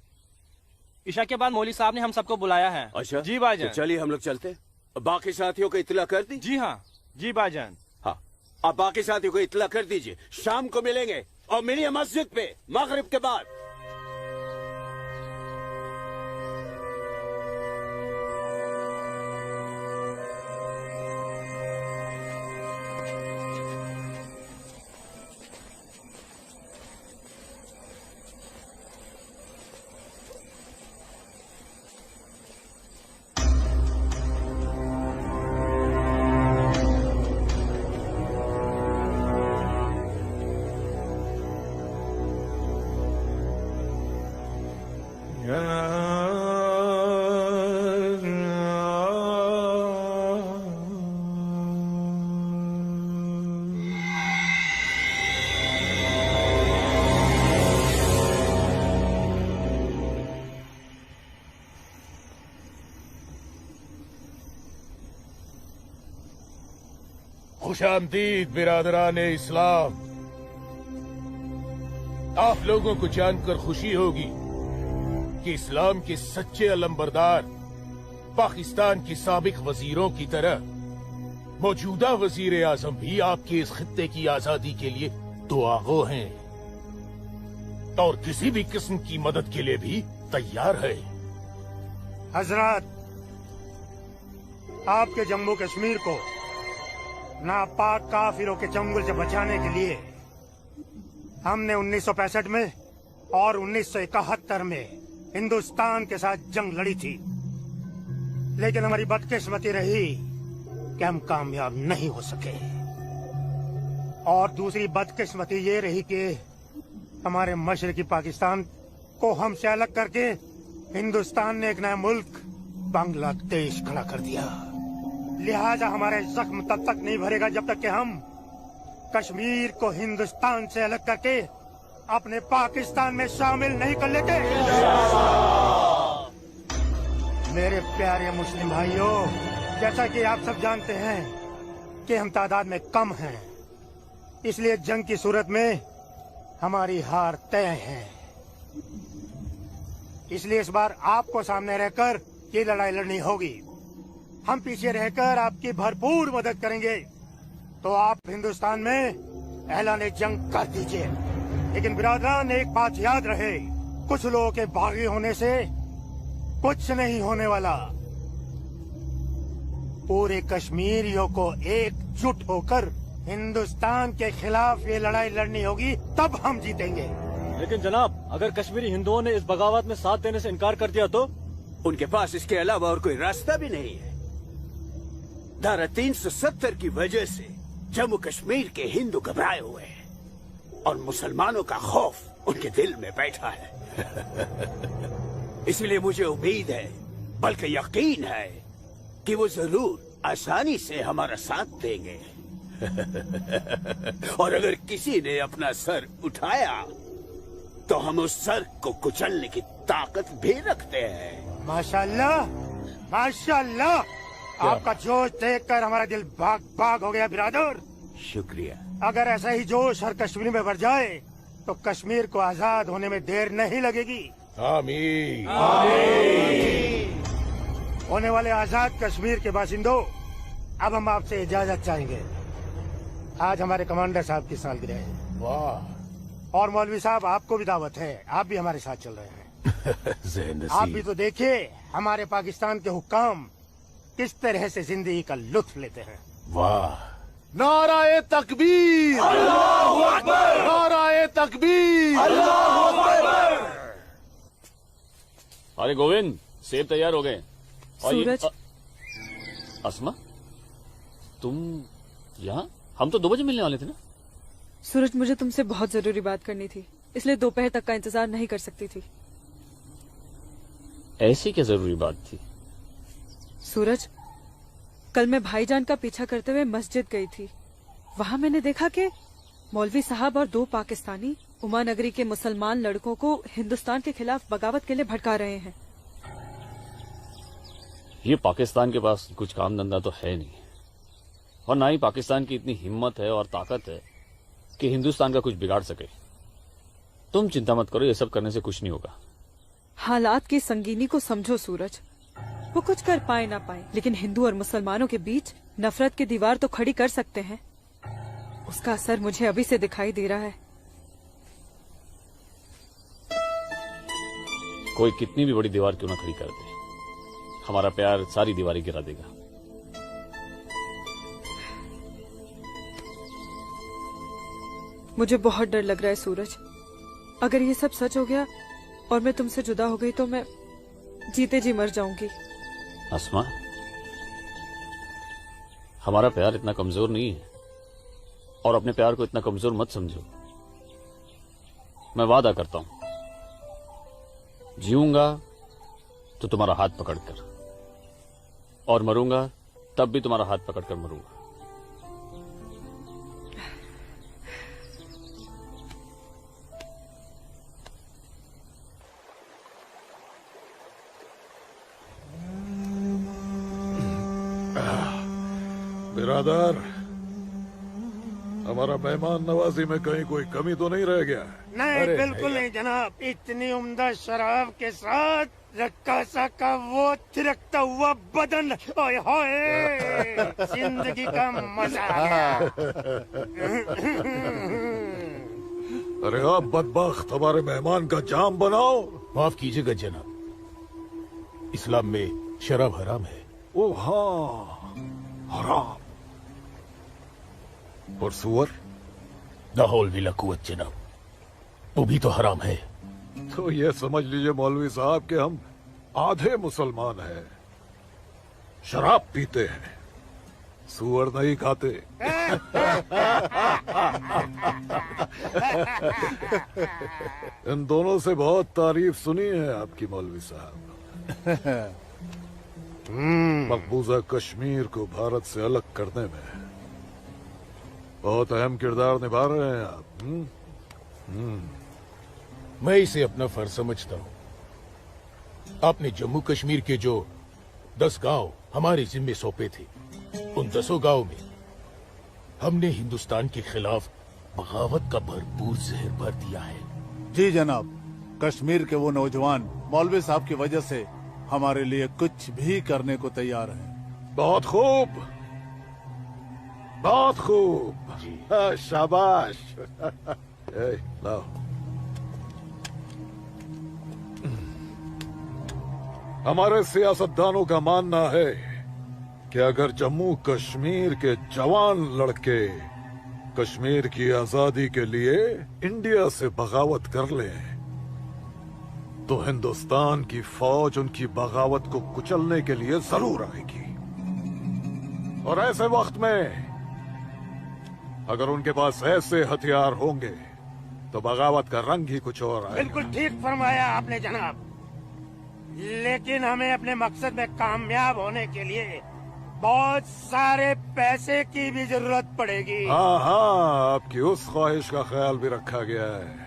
ईशा के बाद मौली साहब ने हम सबको बुलाया है। अच्छा जी भाईजान। तो चलिए हम लोग चलते। बाकी साथियों को इत्तला कर दी? जी हाँ जी भाईजान। हाँ, आप बाकी साथियों को इत्तला कर दीजिए। शाम को मिलेंगे और मिलिए मस्जिद पे मगरिब के बाद। खुशामदीद बिरादरान इस्लाम। आप लोगों को जानकर खुशी होगी कि इस्लाम के सच्चे अलंबरदार पाकिस्तान के साबिक वजीरों की तरह मौजूदा वजीर आजम भी आपके इस खित्ते की आजादी के लिए दुआगो हैं और किसी भी किस्म की मदद के लिए भी तैयार है। हजरत, आपके जम्मू कश्मीर को नापाक काफिरों के चंगुल से बचाने के लिए हमने 1965 में और 1971 में हिंदुस्तान के साथ जंग लड़ी थी, लेकिन हमारी बदकिस्मती रही कि हम कामयाब नहीं हो सके। और दूसरी बदकिस्मती ये रही कि हमारे मशरकी पाकिस्तान को हमसे अलग करके हिंदुस्तान ने एक नया मुल्क बांग्लादेश खड़ा कर दिया। लिहाजा हमारे जख्म तब तक नहीं भरेगा जब तक कि हम कश्मीर को हिंदुस्तान से अलग करके अपने पाकिस्तान में शामिल नहीं कर लेते। मेरे प्यारे मुस्लिम भाइयों, जैसा कि आप सब जानते हैं कि हम तादाद में कम हैं, इसलिए जंग की सूरत में हमारी हार तय है। इसलिए इस बार आपको सामने रहकर ये लड़ाई लड़नी होगी। हम पीछे रहकर आपकी भरपूर मदद करेंगे। तो आप हिंदुस्तान में ऐलान जंग कर दीजिए। लेकिन बिरादरान, एक बात याद रहे, कुछ लोगों के बागी होने से कुछ नहीं होने वाला। पूरे कश्मीरियों को एकजुट होकर हिंदुस्तान के खिलाफ ये लड़ाई लड़नी होगी, तब हम जीतेंगे। लेकिन जनाब, अगर कश्मीरी हिंदुओं ने इस बगावत में साथ देने से इनकार कर दिया तो? उनके पास इसके अलावा और कोई रास्ता भी नहीं है। धारा 370 की वजह से जम्मू कश्मीर के हिंदू घबराए हुए हैं और मुसलमानों का खौफ उनके दिल में बैठा है। इसलिए मुझे उम्मीद है, बल्कि यकीन है, कि वो जरूर आसानी से हमारा साथ देंगे। और अगर किसी ने अपना सर उठाया तो हम उस सर को कुचलने की ताकत भी रखते हैं। माशाल्लाह, माशाल्लाह, आपका जोश देखकर हमारा दिल भाग भाग हो गया बिरादर। शुक्रिया। अगर ऐसा ही जोश हर कश्मीर में भर जाए तो कश्मीर को आजाद होने में देर नहीं लगेगी। आमीन। होने वाले आजाद कश्मीर के बाशिंदों, अब हम आपसे इजाजत चाहेंगे। आज हमारे कमांडर साहब की सालगिरह है। वाह। और मौलवी साहब, आपको भी दावत है, आप भी हमारे साथ चल रहे हैं। आप भी तो देखिए हमारे पाकिस्तान के हुक्काम किस तरह से जिंदगी का लुत्फ लेते हैं। वाह। नाराए तकबीर, अल्लाहू अकबर, नाराए तकबीर, अल्लाहू अकबर। अरे गोविंद, सेब तैयार हो गए। और सूरज। अस्मा, तुम यहाँ? हम तो 2 बजे मिलने वाले थे ना। सूरज, मुझे तुमसे बहुत जरूरी बात करनी थी, इसलिए दोपहर तक का इंतजार नहीं कर सकती थी। ऐसी क्या जरूरी बात थी? सूरज, कल मैं भाईजान का पीछा करते हुए मस्जिद गई थी। वहाँ मैंने देखा कि मौलवी साहब और 2 पाकिस्तानी उमा नगरी के मुसलमान लड़कों को हिंदुस्तान के खिलाफ बगावत के लिए भड़का रहे हैं। ये पाकिस्तान के पास कुछ काम धंधा तो है नहीं, और ना ही पाकिस्तान की इतनी हिम्मत है और ताकत है कि हिंदुस्तान का कुछ बिगाड़ सके। तुम चिंता मत करो, ये सब करने से कुछ नहीं होगा। हालात की संगीनी को समझो सूरज। वो कुछ कर पाए ना पाए, लेकिन हिंदू और मुसलमानों के बीच नफरत की दीवार तो खड़ी कर सकते हैं। उसका असर मुझे अभी से दिखाई दे रहा है। कोई कितनी भी बड़ी दीवार क्यों ना खड़ी कर दे, हमारा प्यार सारी दीवारें गिरा देगा। मुझे बहुत डर लग रहा है सूरज। अगर ये सब सच हो गया और मैं तुमसे जुदा हो गई तो मैं जीते जी मर जाऊंगी। अस्मा, हमारा प्यार इतना कमजोर नहीं है, और अपने प्यार को इतना कमजोर मत समझो। मैं वादा करता हूं, जीऊंगा तो तुम्हारा हाथ पकड़कर, और मरूंगा तब भी तुम्हारा हाथ पकड़कर मरूंगा। बिरादर, हमारा मेहमान नवाजी में कहीं कोई कमी तो नहीं रह गया? नहीं, बिल्कुल नहीं जनाब। इतनी उम्दा शराब के साथ रक्कासा का वो थिरकता हुआ बदन, ओए होए, जिंदगी का मजा आ गया। अरे आप बदबख्त, हमारे मेहमान का जाम बनाओ। माफ कीजिएगा जनाब, इस्लाम में शराब हराम है। ओ हाँ, हराम। और सुअर? लाहौल विला कुवत जनाब, वो भी तो हराम है। तो ये समझ लीजिए मौलवी साहब कि हम आधे मुसलमान हैं, शराब पीते हैं, सुअर नहीं खाते। इन दोनों से बहुत तारीफ सुनी है आपकी मौलवी साहब। मकबूजा कश्मीर को भारत से अलग करने में बहुत अहम किरदार निभा रहे हैं आप। मैं इसे अपना फर्ज समझता हूँ। आपने जम्मू कश्मीर के जो 10 गांव हमारे जिम्मे सौंपे थे, उन 10 गांव में हमने हिंदुस्तान के खिलाफ बगावत का भरपूर जहर भर दिया है। जी जनाब, कश्मीर के वो नौजवान मौलवी साहब की वजह से हमारे लिए कुछ भी करने को तैयार हैं। बहुत खूब, बहुत खूब। शाबाश। लाओ। हमारे सियासतदानों का मानना है कि अगर जम्मू कश्मीर के जवान लड़के कश्मीर की आजादी के लिए इंडिया से बगावत कर लें तो हिंदुस्तान की फौज उनकी बगावत को कुचलने के लिए जरूर आएगी। और ऐसे वक्त में अगर उनके पास ऐसे हथियार होंगे तो बगावत का रंग ही कुछ और आएगा। बिल्कुल ठीक फरमाया आपने जनाब, लेकिन हमें अपने मकसद में कामयाब होने के लिए बहुत सारे पैसे की भी जरूरत पड़ेगी। हाँ हाँ, आपकी उस ख्वाहिश का ख्याल भी रखा गया है।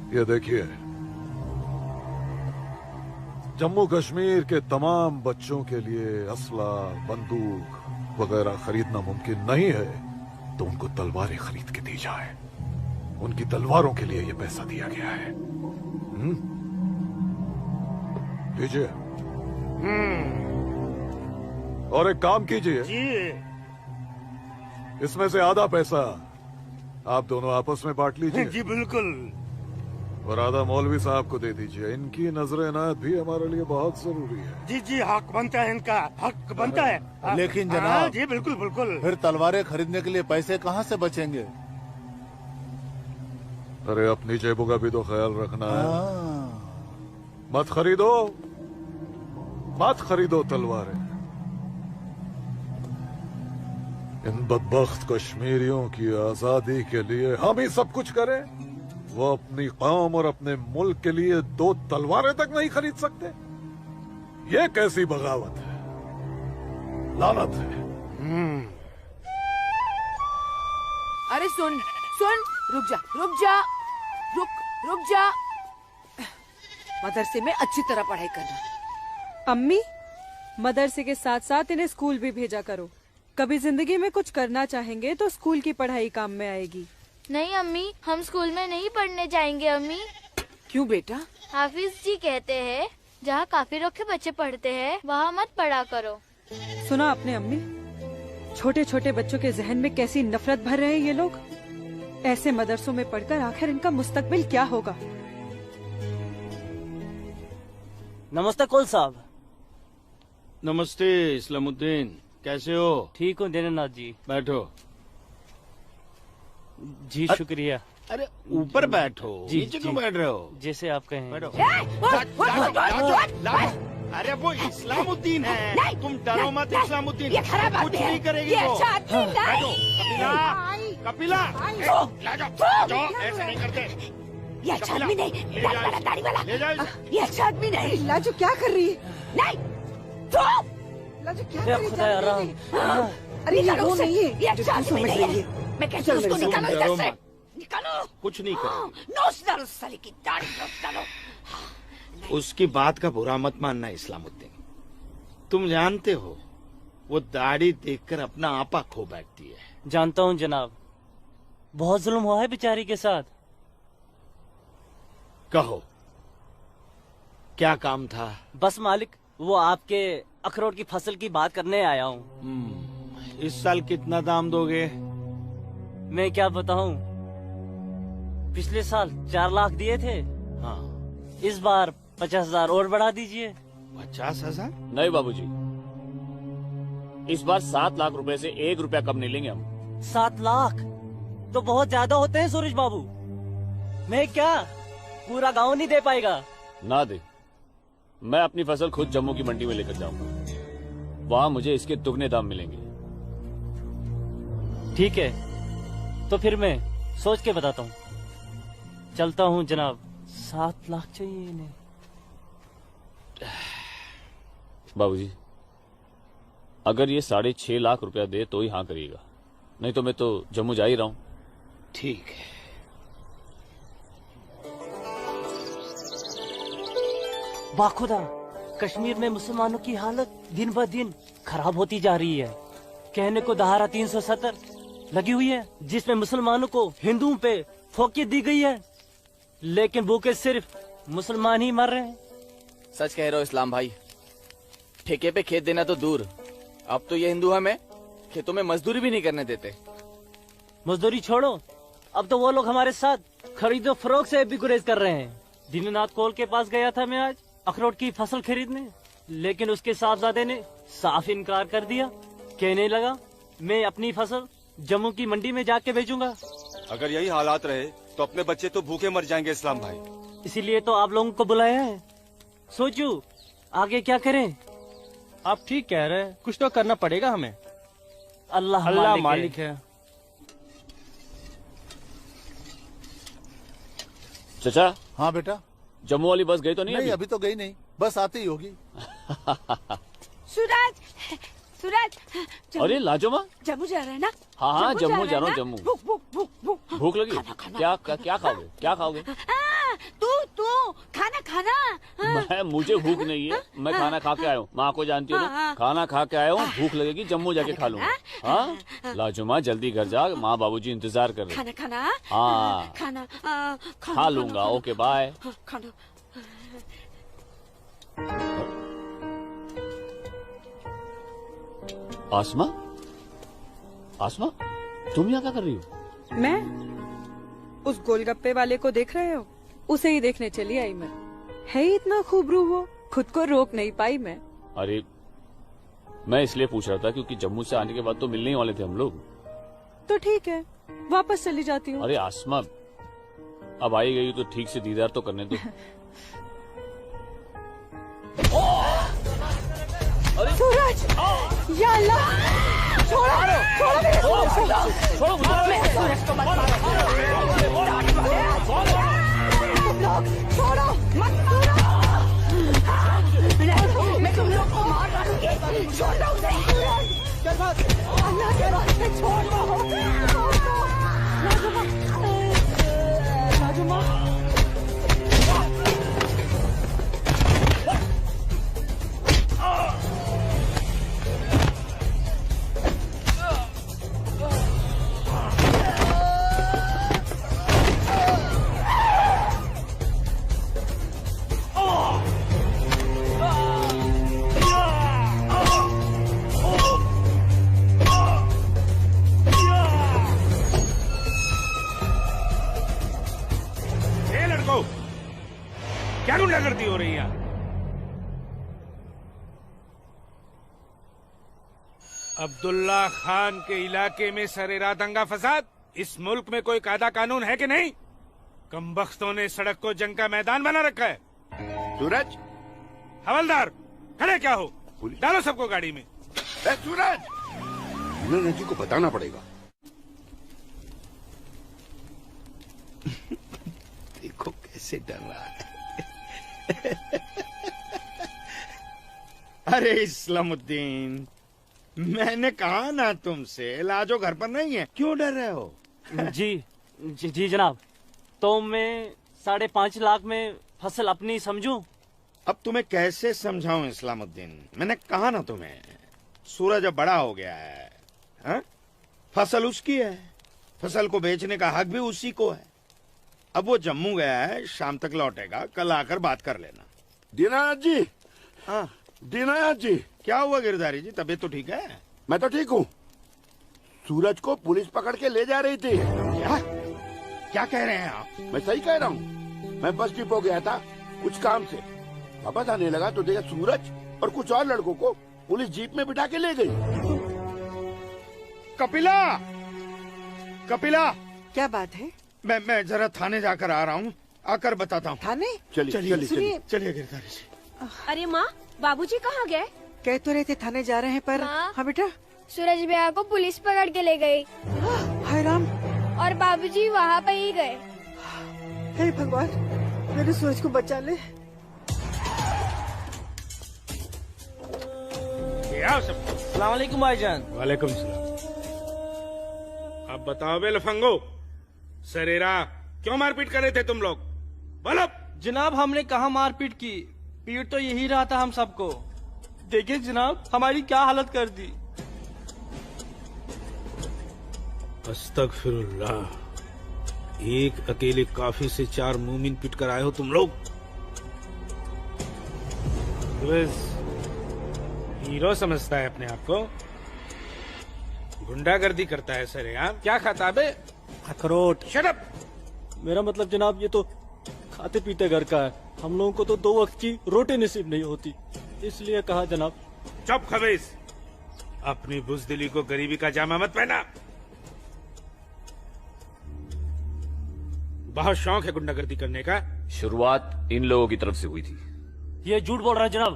ये देखिए, जम्मू कश्मीर के तमाम बच्चों के लिए असला, बंदूक वगैरह खरीदना मुमकिन नहीं है, तो उनको तलवारें खरीद के दी जाए। उनकी तलवारों के लिए ये पैसा दिया गया है। दीजिए। और एक काम कीजिए, इसमें से आधा पैसा आप दोनों आपस में बांट लीजिए। जी बिल्कुल। और आधा मौलवी साहब को दे दीजिए। इनकी नजर इनायत भी हमारे लिए बहुत जरूरी है। जी जी, हक बनता है, इनका हक बनता है। लेकिन जनाब, जी बिल्कुल बिल्कुल। फिर तलवारें खरीदने के लिए पैसे कहाँ से बचेंगे? अरे अपनी जेबों का भी तो ख्याल रखना है। मत खरीदो, मत खरीदो तलवारें। इन बदबख्त कश्मीरियों की आजादी के लिए हम ही सब कुछ करें, वो अपनी कौम और अपने मुल्क के लिए 2 तलवारें तक नहीं खरीद सकते। ये कैसी बगावत है, लानत है। अरे सुन सुन, रुक जा रुक जा, रुक जा। मदरसे में अच्छी तरह पढ़ाई करना। अम्मी, मदरसे के साथ साथ इन्हें स्कूल भी भेजा करो। कभी जिंदगी में कुछ करना चाहेंगे तो स्कूल की पढ़ाई काम में आएगी। नहीं अम्मी, हम स्कूल में नहीं पढ़ने जाएंगे अम्मी। क्यों बेटा? हाफिज जी कहते हैं जहाँ काफिरों के बच्चे पढ़ते हैं वहाँ मत पढ़ा करो। सुना आपने अम्मी? छोटे छोटे बच्चों के जहन में कैसी नफरत भर रहे हैं ये लोग। ऐसे मदरसों में पढ़कर आखिर इनका मुस्तकबिल क्या होगा? नमस्ते कौल साहब। नमस्ते इस्लामुद्दीन, कैसे हो? ठीक हूँ दीनानाथ जी। बैठो। जी शुक्रिया। अरे ऊपर बैठो, जी, नीचे क्यों जी। बैठ रहे हो? जैसे आप कहें। बैठो। अरे वो इस्लामुद्दीन है, तुम डरो मत। इस्लामुद्दीन कुछ नहीं करेगी वो। बैठो। कपिला, कपिला, ऐसे नहीं करते। ये अच्छा आदमी नहीं, दाढ़ी वाला, दाढ़ी वाला। ले जाओ। ये अच्छा आदमी नहीं। लाजो क्या कर रही है? नहीं, तो लाजो क्या कर रही है? अरे ये वो नहीं है, ये अच्छा आदमी नहीं है। मैं कहती हूँ उसको निकालो इधर से, निकालो। कुछ नहीं करेगी। नोच डालो साले की दाढ़ी, नोच डालो। उसकी बात का बुरा मत मानना इस्लामुद्दीन। तुम जानते हो वो दाढ़ी देखकर अपना आपा खो बैठती है। जानता हूँ जनाब, बहुत जुल्म हुआ है बेचारी के साथ। कहो क्या काम था? बस मालिक, वो आपके अखरोट की फसल की बात करने आया हूँ। इस साल कितना दाम दोगे? मैं क्या बताऊं, पिछले साल 4 लाख दिए थे। हाँ, इस बार 50,000 और बढ़ा दीजिए। 50,000? नहीं बाबूजी, इस बार 7 लाख रुपए से 1 रुपया कम नहीं लेंगे हम। 7 लाख तो बहुत ज्यादा होते हैं सूरज बाबू। मैं क्या पूरा गांव नहीं दे पाएगा? ना दे, मैं अपनी फसल खुद जम्मू की मंडी में लेकर जाऊंगा। वहाँ मुझे इसके दुगने दाम मिलेंगे। ठीक है, तो फिर मैं सोच के बताता हूँ। चलता हूँ जनाब। 7 लाख चाहिए इन्हें। बाबूजी, अगर ये 6.5 लाख रुपया दे तो ही हाँ करिएगा, नहीं तो मैं तो जम्मू जा ही रहा हूँ। ठीक है। बाखुदा, कश्मीर में मुसलमानों की हालत दिन ब दिन खराब होती जा रही है। कहने को धारा 370 लगी हुई है जिसमें मुसलमानों को हिंदुओं पे फोकियत दी गई है, लेकिन भूखे सिर्फ मुसलमान ही मर रहे हैं। सच कह रहे हो इस्लाम भाई, ठेके पे खेत देना तो दूर, अब तो ये हिंदू हमें खेतों में मजदूरी भी नहीं करने देते। मजदूरी छोड़ो, अब तो वो लोग हमारे साथ खरीदो फरोख्त से भी गुरेज कर रहे हैं। दीननाथ कोल के पास गया था मैं आज अखरोट की फसल खरीदने, लेकिन उसके साहबजादे ने साफ इनकार कर दिया। कहने लगा मैं अपनी फसल जम्मू की मंडी में जाके बेचूंगा। अगर यही हालात रहे तो अपने बच्चे तो भूखे मर जाएंगे इस्लाम भाई। इसीलिए तो आप लोगों को बुलाया है। सोचो आगे क्या करें। आप ठीक कह रहे हैं, कुछ तो करना पड़ेगा हमें। अल्लाह मालिक है। चाचा। हाँ बेटा। जम्मू वाली बस गई तो नहीं? अभी तो गई नहीं, बस आती ही होगी। सूरज, सूरज। अरे लाजो माँ, जम्मू जा रहे हैं ना? हाँ जम्मू जा रहा हूँ। जम्मू भूख लगी? खाना। क्या खाओगे? क्या खाओगे? तू खाना। मुझे भूख नहीं है, मैं खाना खा के आया हूँ। माँ को जानती हो ना, खाना खा के आया हूँ। भूख लगेगी जम्मू जाके खा लूंगा। हाँ लाजो माँ जल्दी घर जा, माँ बाबूजी इंतजार कर रहे। खाना। हाँ खाना खा लूंगा। Okay bye. खाना। आसमा, आसमा तुम यहाँ क्या कर रही हो? मैं उस गोलगप्पे वाले को देख रहे हो? उसे ही देखने चली आई मैं। है ही इतना खूबरू वो, खुद को रोक नहीं पाई मैं। अरे मैं इसलिए पूछ रहा था क्योंकि जम्मू से आने के बाद तो मिलने ही वाले थे हम लोग। तो ठीक है, वापस चली जाती हूँ। अरे आसमा अब आई गई तो ठीक से दीदार तो करने दो। सूरज, या अल्लाह, छोड़ो मेरे सूरज को, मैं सूरज को मत मारो, तुम लोग छोड़ो मत मारो, मैं तुम लोग को मार डालूंगी, छोड़ दो उसे। अल्लाह के वास्ते छोड़ दो। राजुमा क्या गुंडागर्दी हो रही है? अब्दुल्ला खान के इलाके में सरेरा दंगा फसाद। इस मुल्क में कोई कायदा कानून है कि नहीं? कमबख्तों ने सड़क को जंग का मैदान बना रखा है। सूरज, हवलदार खड़े क्या हो? डालो सबको गाड़ी में। सूरज, जी को बताना पड़ेगा। देखो कैसे डर रहा है। अरे इस्लामुद्दीन, मैंने कहा ना तुमसे, लाजो घर पर नहीं है, क्यों डर रहे हो? जी जनाब, तो मैं 5.5 लाख में फसल अपनी समझूं? अब तुम्हें कैसे समझाऊं इस्लामुद्दीन? मैंने कहा ना तुम्हें, सूरज अब बड़ा हो गया है, हा? फसल उसकी है, फसल को बेचने का हक भी उसी को है। अब वो जम्मू गया है, शाम तक लौटेगा, कल आकर बात कर लेना। दीनानाथ जी। हाँ दीनानाथ जी। क्या हुआ गिरधारी जी, तबीयत तो ठीक है? मैं तो ठीक हूँ। सूरज को पुलिस पकड़ के ले जा रही थी। क्या कह रहे हैं आप? मैं सही कह रहा हूँ। मैं बस डिपो गया था कुछ काम से, वापस आने लगा तो देखा सूरज और कुछ और लड़कों को पुलिस जीप में बिठा के ले गई। कपिला, कपिला, क्या बात है? मैं जरा थाने जाकर आ रहा हूँ, आकर बताता हूँ। थाने? चलिए गिरधारी जी। अरे माँ, बाबूजी कहाँ गए? कह तो रहे थे थाने जा रहे हैं पर। हाँ बेटा। सूरज भैया को पुलिस पकड़ के ले गई। हाय राम। और बाबूजी वहाँ पे ही गए। हे भगवान, मेरे सूरज को बचा ले। आओ सब। अस्सलाम वालेकुम भाईजान। वालेकुम सलाम। अब बताओ बे लफंगो, सरेरा क्यों मारपीट कर रहे थे तुम लोग? बोलो। जनाब हमने कहा मारपीट की, पीट तो यही रहा था हम सबको। देखिए जनाब हमारी क्या हालत कर दी। अस्तगफिरुल्लाह, एक अकेले काफिर से 4 मूमिन पिट कर आए हो तुम लोग। हीरो समझता है अपने आप को, गुंडागर्दी करता है सरेआम। क्या खाता बे? अखरोट। Shut up. मेरा मतलब जनाब ये तो खाते पीते घर का है, हम लोगों को तो 2 वक्त की रोटी नसीब नहीं होती, इसलिए कहा जनाब। चुप खबीस, अपनी बुज़दिली को गरीबी का जामा मत पहना। बहुत शौक है गुंडागर्दी करने का। शुरुआत इन लोगों की तरफ से हुई थी। ये झूठ बोल रहा है जनाब।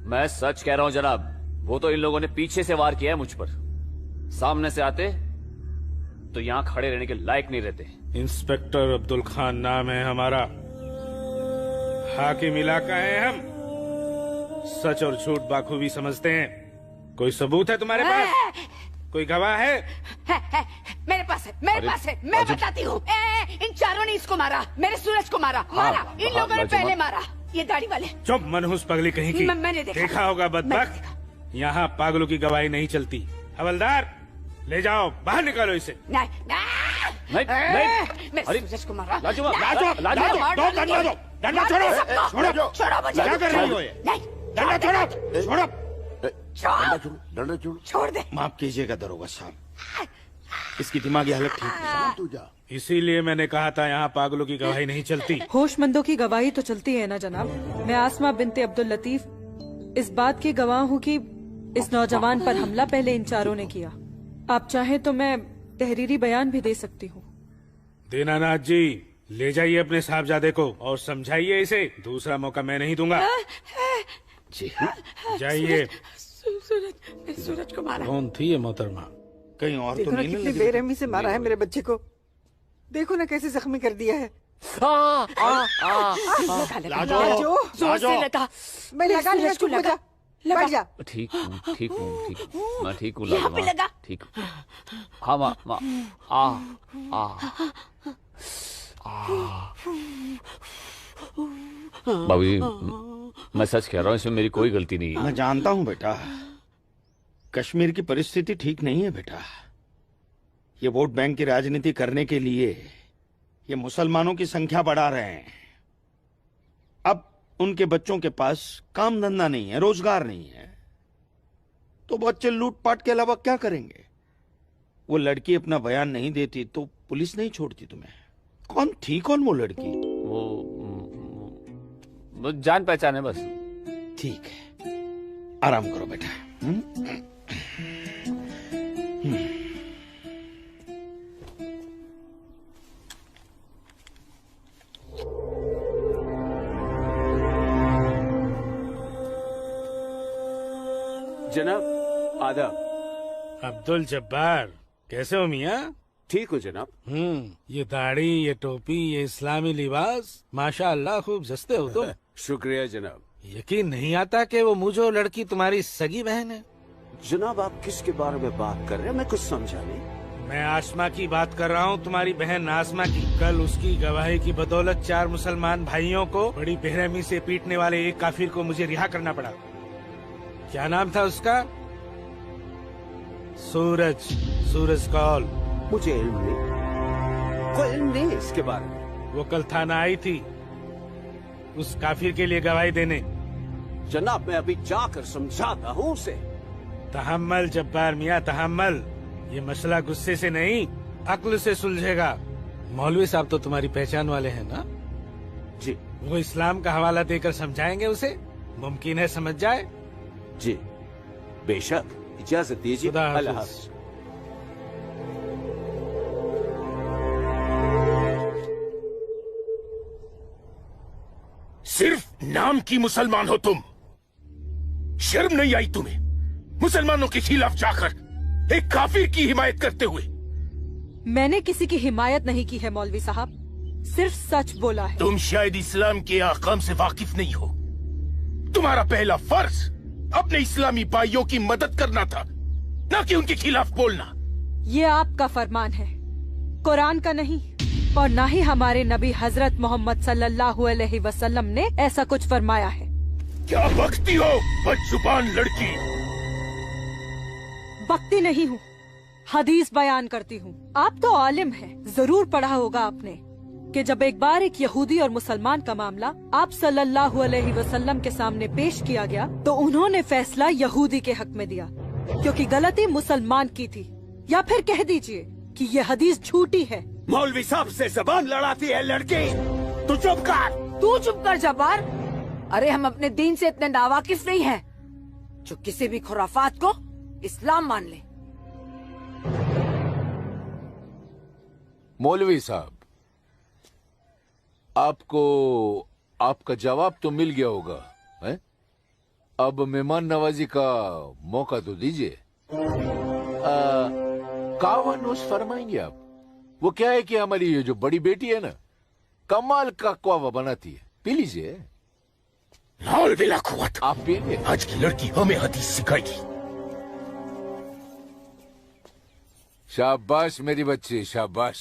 मैं सच कह रहा हूं जनाब, वो तो इन लोगों ने पीछे से वार किया है मुझ पर। सामने से आते तो यहां खड़े रहने के लायक नहीं रहते। इंस्पेक्टर अब्दुल खान नाम है हमारा, हाकिम इलाका है हम, सच और झूठ बाखूबी समझते हैं। कोई सबूत है तुम्हारे पास? कोई गवाह है? मेरे पास है, मेरे पास है, मैं बताती हूँ। इन चारों ने इसको मारा, मेरे सूरज को मारा। इन लोगों ने पहले मारा, ये दाढ़ी वाले। चुप मनहूस पगली कहीं की। मैंने देखा होगा बदबख्त, यहाँ पागलों की गवाही नहीं चलती। हवलदार ले जाओ, बाहर निकालो इसे। नहीं, मेरे सूरज को मारा। डंडा छोड़ो, क्या कर रही हो ये? डंडा छोड़ो, डंडा छोड़ो। छोड़ दे। माफ कीजिएगा दरोगा साहब, इसकी दिमागी हालत ठीक नहीं। इसीलिए मैंने कहा था यहाँ पागलों की गवाही नहीं चलती। होशमंदों की गवाही तो चलती है ना जनाब। मैं आसमा बिनते अब्दुल लतीफ इस बात की गवाह हूँ कि इस नौजवान पर हमला पहले इन चारों ने किया। आप चाहें तो मैं तहरीरी बयान भी दे सकती हूँ। दीनानाथ जी, ले जाइए अपने साहबजादे को और समझाइए इसे, दूसरा मौका मैं नहीं दूंगा। जी जाइए। सूरज को मारा। कौन थी ये मोहतरमा? कहीं और तो नहीं? कितनी बेरहमी से मारा है मेरे बच्चे को, देखो ना कैसे जख्मी कर दिया है। मैं लगा लिया, चुप हो जा, बैठ जा। ठीक हूँ, ठीक हूँ, ठीक हूँ, मैं ठीक हूँ लाजमा, ठीक हूँ। हाँ माँ, बाबूजी मैं सच कह रहा हूँ, इसमें मेरी कोई गलती नहीं है। मैं जानता हूँ बेटा, कश्मीर की परिस्थिति ठीक नहीं है बेटा। ये वोट बैंक की राजनीति करने के लिए ये मुसलमानों की संख्या बढ़ा रहे हैं। अब उनके बच्चों के पास काम धंधा नहीं है, रोजगार नहीं है, तो बच्चे लूटपाट के अलावा क्या करेंगे? वो लड़की अपना बयान नहीं देती तो पुलिस नहीं छोड़ती तुम्हें। कौन थी, कौन वो लड़की? वो जान पहचान है बस। ठीक है, आराम करो बेटा। जनाब आदाब। अब्दुल जब्बार, कैसे हो मियाँ? ठीक हो जनाब। ये दाढ़ी, ये टोपी, ये इस्लामी लिबास, माशाअल्लाह खूब जस्ते हो तुम। शुक्रिया जनाब। यकीन नहीं आता कि वो मुझे लड़की तुम्हारी सगी बहन है। जनाब आप किसके बारे में बात कर रहे हैं? मैं कुछ समझा नहीं। मैं आसमा की बात कर रहा हूँ, तुम्हारी बहन आसमा की। कल उसकी गवाही की बदौलत 4 मुसलमान भाइयों को बड़ी बेरहमी से पीटने वाले एक काफिर को मुझे रिहा करना पड़ा। क्या नाम था उसका? सूरज कौल। मुझे इल्म नहीं, कोई इल्म नहीं है इसके बारे में। वो कल थाना आई थी उस काफिर के लिए गवाही देने। जनाब मैं अभी जाकर समझाता हूँ उसे। तहम्मल जब्बार मियाँ, तहम्मल। ये मसला गुस्से से नहीं, अक्ल से सुलझेगा। मौलवी साहब तो तुम्हारी पहचान वाले हैं ना? जी। वो इस्लाम का हवाला देकर समझाएंगे उसे, मुमकिन है समझ जाए। जी बेशक, इजाजत दीजिए। अल्लाह हाफ़िज़। सिर्फ नाम की मुसलमान हो तुम, शर्म नहीं आई तुम्हें मुसलमानों के खिलाफ जाकर एक काफिर की हिमायत करते हुए? मैंने किसी की हिमायत नहीं की है मौलवी साहब, सिर्फ सच बोला है। तुम शायद इस्लाम के अहकाम से वाकिफ नहीं हो। तुम्हारा पहला फर्ज अपने इस्लामी भाइयों की मदद करना था, ना कि उनके खिलाफ बोलना। ये आपका फरमान है, कुरान का नहीं, और ना ही हमारे नबी हजरत मोहम्मद सल्लल्लाहु अलैहि वसल्लम ने ऐसा कुछ फरमाया है। क्या बकती हो बदजुबान लड़की? बकती नहीं हूँ, हदीस बयान करती हूँ। आप तो आलिम हैं, जरूर पढ़ा होगा आपने कि जब एक बार एक यहूदी और मुसलमान का मामला आप सल्लल्लाहु अलैहि वसल्लम के सामने पेश किया गया तो उन्होंने फैसला यहूदी के हक में दिया, क्योंकि गलती मुसलमान की थी। या फिर कह दीजिए कि ये हदीस झूठी है। मौलवी साहब से जबान लड़ाती है लड़की, तू चुप कर। तू चुप कर जब्बार। अरे हम अपने दीन से इतने नावाकिफ नहीं हैं जो किसी भी खुराफात को इस्लाम मान ले। मौलवी साहब, आपको आपका जवाब तो मिल गया होगा, है? अब मेहमान नवाजी का मौका तो दीजिए। कावा नोश फरमाएंगे आप? वो क्या है कि हमारी ये जो बड़ी बेटी है ना, कमाल का कावा बनाती है, पी लीजिए। आप पिएंगे? आज की लड़की हमें हदीस सिखाएगी। शाबाश मेरी बच्ची, शाबाश।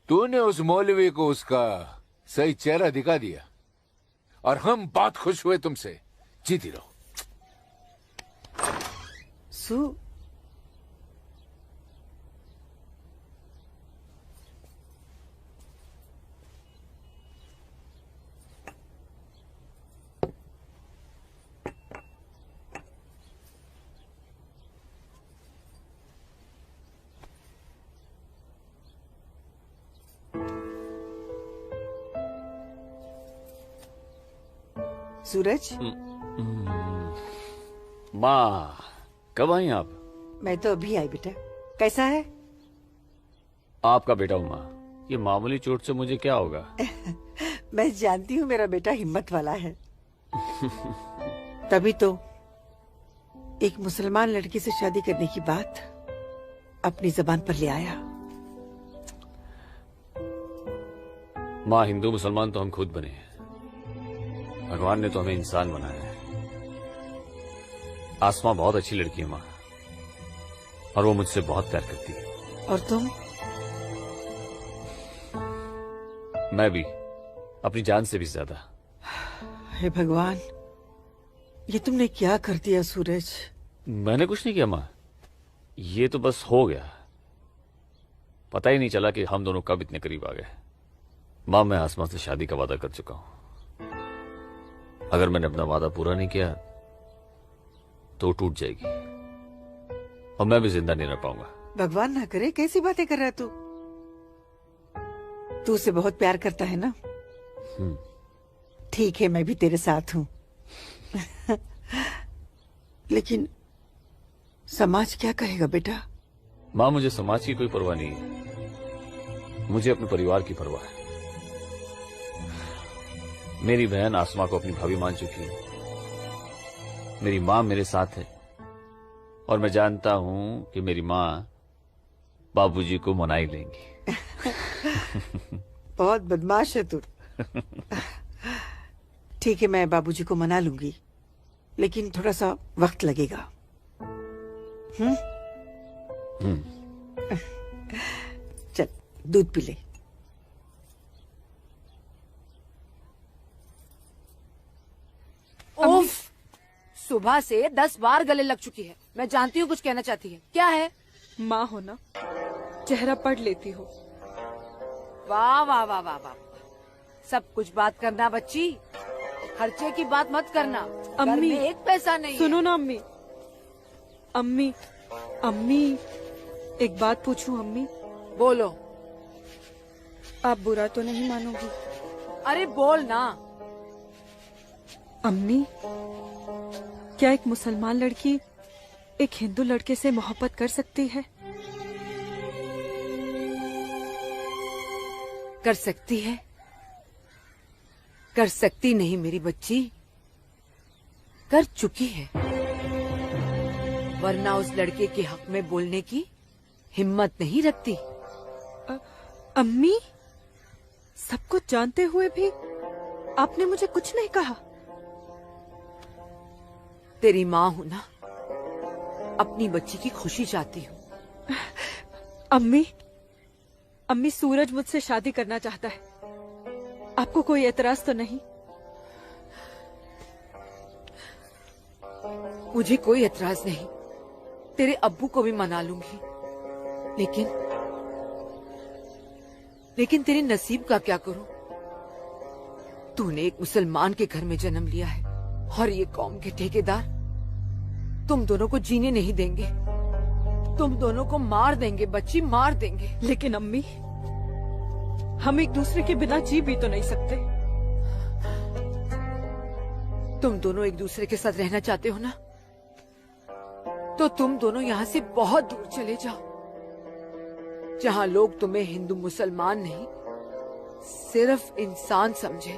तूने उस मौलवी को उसका सही चेहरा दिखा दिया और हम बहुत खुश हुए तुमसे। जीती रहो। सु सूरज, माँ कब आई आप? मैं तो अभी आई बेटा। कैसा है? आपका बेटा हूँ माँ, ये मामूली चोट से मुझे क्या होगा? मैं जानती हूँ मेरा बेटा हिम्मत वाला है। तभी तो एक मुसलमान लड़की से शादी करने की बात अपनी जबान पर ले आया। माँ, हिंदू मुसलमान तो हम खुद बने हैं, भगवान ने तो हमें इंसान बनाया है। आसमां बहुत अच्छी लड़की है माँ, और वो मुझसे बहुत प्यार करती है। और तुम? मैं भी, अपनी जान से भी ज्यादा। हे भगवान, ये तुमने क्या कर दिया सूरज? मैंने कुछ नहीं किया माँ, ये तो बस हो गया। पता ही नहीं चला कि हम दोनों कब इतने करीब आ गए। माँ, मैं आसमां से शादी का वादा कर चुका हूं। अगर मैंने अपना वादा पूरा नहीं किया तो टूट जाएगी और मैं भी जिंदा नहीं रह पाऊंगा। भगवान ना करे, कैसी बातें कर रहा है तू? तू उसे बहुत प्यार करता है ना? ठीक है, मैं भी तेरे साथ हूँ। लेकिन समाज क्या कहेगा बेटा? माँ, मुझे समाज की कोई परवाह नहीं है, मुझे अपने परिवार की परवाह है। मेरी बहन आसमा को अपनी भाभी मान चुकी है, मेरी माँ मेरे साथ है, और मैं जानता हूँ कि मेरी माँ बाबूजी को मना ही लेंगी। बहुत बदमाश है तू। ठीक है, मैं बाबूजी को मना लूंगी, लेकिन थोड़ा सा वक्त लगेगा। चल दूध पी ले। उफ, सुबह से 10 बार गले लग चुकी है। मैं जानती हूँ कुछ कहना चाहती है। क्या है? माँ हो ना, चेहरा पढ़ लेती हो। वाह वाह वाह वाह वाह, सब कुछ बात करना बच्ची, खर्चे की बात मत करना। घर में एक पैसा नहीं। सुनो ना अम्मी। अम्मी, अम्मी, एक बात पूछूं अम्मी? बोलो। आप बुरा तो नहीं मानोगी? अरे बोल ना। अम्मी, क्या एक मुसलमान लड़की एक हिंदू लड़के से मोहब्बत कर सकती है? कर सकती है, कर सकती नहीं मेरी बच्ची, कर चुकी है। वरना उस लड़के के हक में बोलने की हिम्मत नहीं रखती। अम्मी, सब कुछ जानते हुए भी आपने मुझे कुछ नहीं कहा? तेरी माँ हूँ ना, अपनी बच्ची की खुशी चाहती हूँ। अम्मी सूरज मुझसे शादी करना चाहता है। आपको कोई एतराज तो नहीं? मुझे कोई एतराज नहीं, तेरे अब्बू को भी मना लूंगी। लेकिन तेरे नसीब का क्या करूं? तूने एक मुसलमान के घर में जन्म लिया है और ये कौम के ठेकेदार तुम दोनों को जीने नहीं देंगे। तुम दोनों को मार देंगे बच्ची, मार देंगे। लेकिन अम्मी, हम एक दूसरे के बिना जी भी तो नहीं सकते। तुम दोनों एक दूसरे के साथ रहना चाहते हो ना, तो तुम दोनों यहाँ से बहुत दूर चले जाओ, जहाँ लोग तुम्हें हिंदू मुसलमान नहीं सिर्फ इंसान समझे।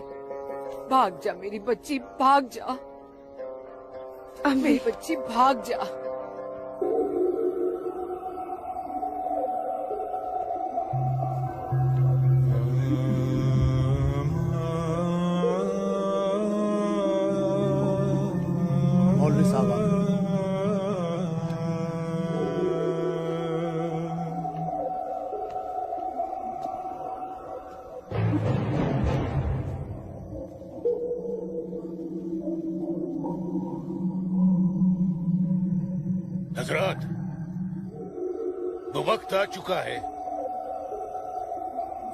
भाग जा मेरी बच्ची, भाग जा मेरी बच्ची, भाग जा। मौलवी साहब हजरात, वो वक्त आ चुका है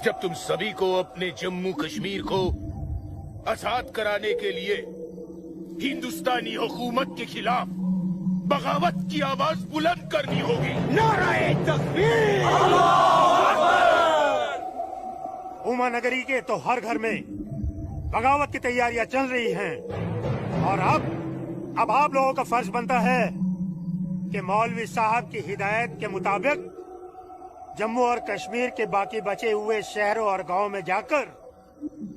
जब तुम सभी को अपने जम्मू कश्मीर को आजाद कराने के लिए हिंदुस्तानी हुकूमत के खिलाफ बगावत की आवाज बुलंद करनी होगी। नारे तकबीर! उमा नगरी के तो हर घर में बगावत की तैयारियां चल रही हैं और अब आप लोगों का फर्ज बनता है कि मौलवी साहब की हिदायत के मुताबिक जम्मू और कश्मीर के बाकी बचे हुए शहरों और गांवों में जाकर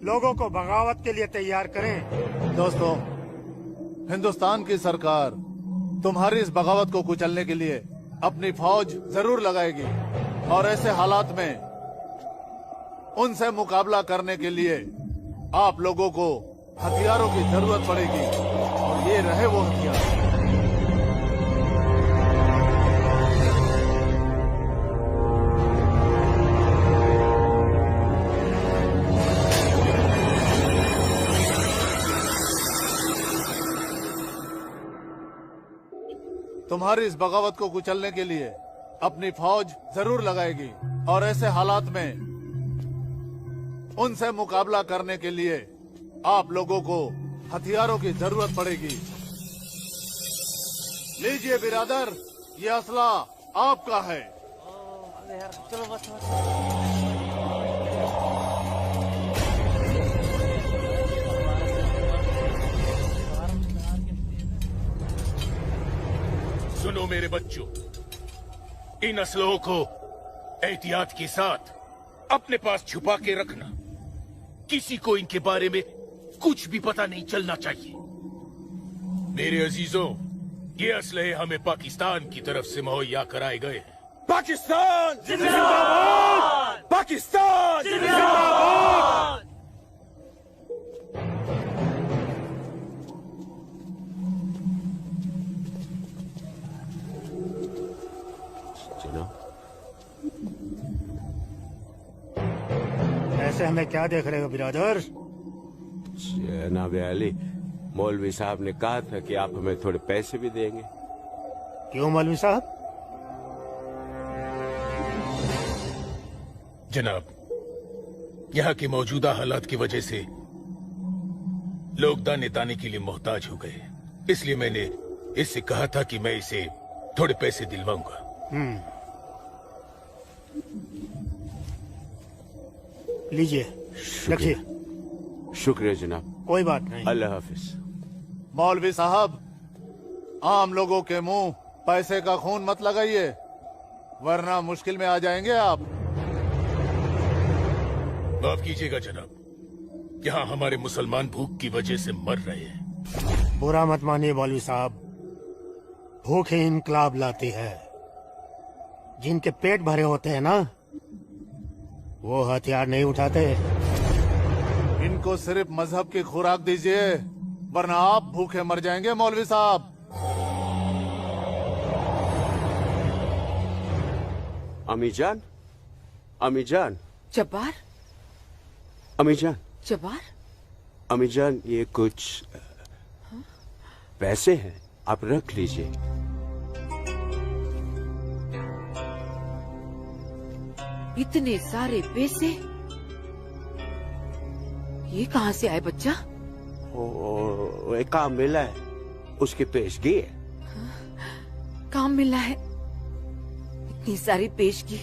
लोगों को बगावत के लिए तैयार करें। दोस्तों, हिंदुस्तान की सरकार तुम्हारी इस बगावत को कुचलने के लिए अपनी फौज जरूर लगाएगी और ऐसे हालात में उनसे मुकाबला करने के लिए आप लोगों को हथियारों की जरूरत पड़ेगी और ये रहे वो हथियार। तुम्हारी इस बगावत को कुचलने के लिए अपनी फौज जरूर लगाएगी और ऐसे हालात में उनसे मुकाबला करने के लिए आप लोगों को हथियारों की जरूरत पड़ेगी। लीजिए बिरादर, ये असला आपका है। चलो बस। सुनो मेरे बच्चों, इन असलों को एहतियात के साथ अपने पास छुपा के रखना। किसी को इनके बारे में कुछ भी पता नहीं चलना चाहिए। मेरे अजीजों, ये असलहे हमें पाकिस्तान की तरफ से मुहैया कराए गए हैं। पाकिस्तान जिंदाबाद! पाकिस्तान जिंदाबाद! ऐसे हमें क्या देख रहे हो बिरादर? जनाब अली, मौलवी साहब ने कहा था कि आप हमें थोड़े पैसे भी देंगे। क्यों मौलवी साहब? जनाब, यहाँ के मौजूदा हालात की वजह से लोग दाने दाने के लिए मोहताज हो गए, इसलिए मैंने इससे कहा था कि मैं इसे थोड़े पैसे दिलवाऊंगा। लीजिए, रखिए। शुक्रिया जनाब। कोई बात नहीं। अल्लाह हाफिज। मौलवी साहब, आम लोगों के मुंह पैसे का खून मत लगाइए, वरना मुश्किल में आ जाएंगे आप। माफ कीजिएगा जनाब, यहाँ हमारे मुसलमान भूख की वजह से मर रहे हैं। बुरा मत मानिए मौलवी साहब, भूख ही इनकलाब लाती है। जिनके पेट भरे होते हैं ना, वो हथियार नहीं उठाते। इनको सिर्फ मजहब की खुराक दीजिए, वरना आप भूखे मर जाएंगे मौलवी साहब। अम्मी जान, अम्मी जान, जब्बार, अम्मी जान, जब्बार, अम्मी जान, ये कुछ पैसे हैं, आप रख लीजिए। इतने सारे पैसे ये कहाँ से आए बच्चा? एक काम मिला है, उसकी पेशगी है। काम मिला है, इतनी सारी पेशगी।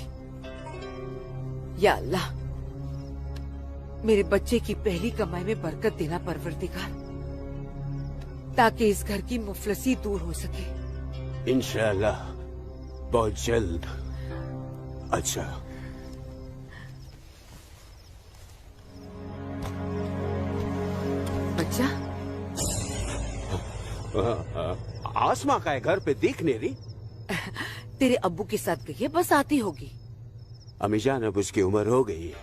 या अल्लाह, मेरे बच्चे की पहली कमाई में बरकत देना परवरदिगार, ताकि इस घर की मुफलसी दूर हो सके। इंशाअल्लाह बहुत जल्द। अच्छा, बच्चा, आसमा का है, घर पे दिख नहीं रही। तेरे अब्बू के साथ गई है, बस आती होगी। अम्मी जान, अब उसकी उम्र हो गई है,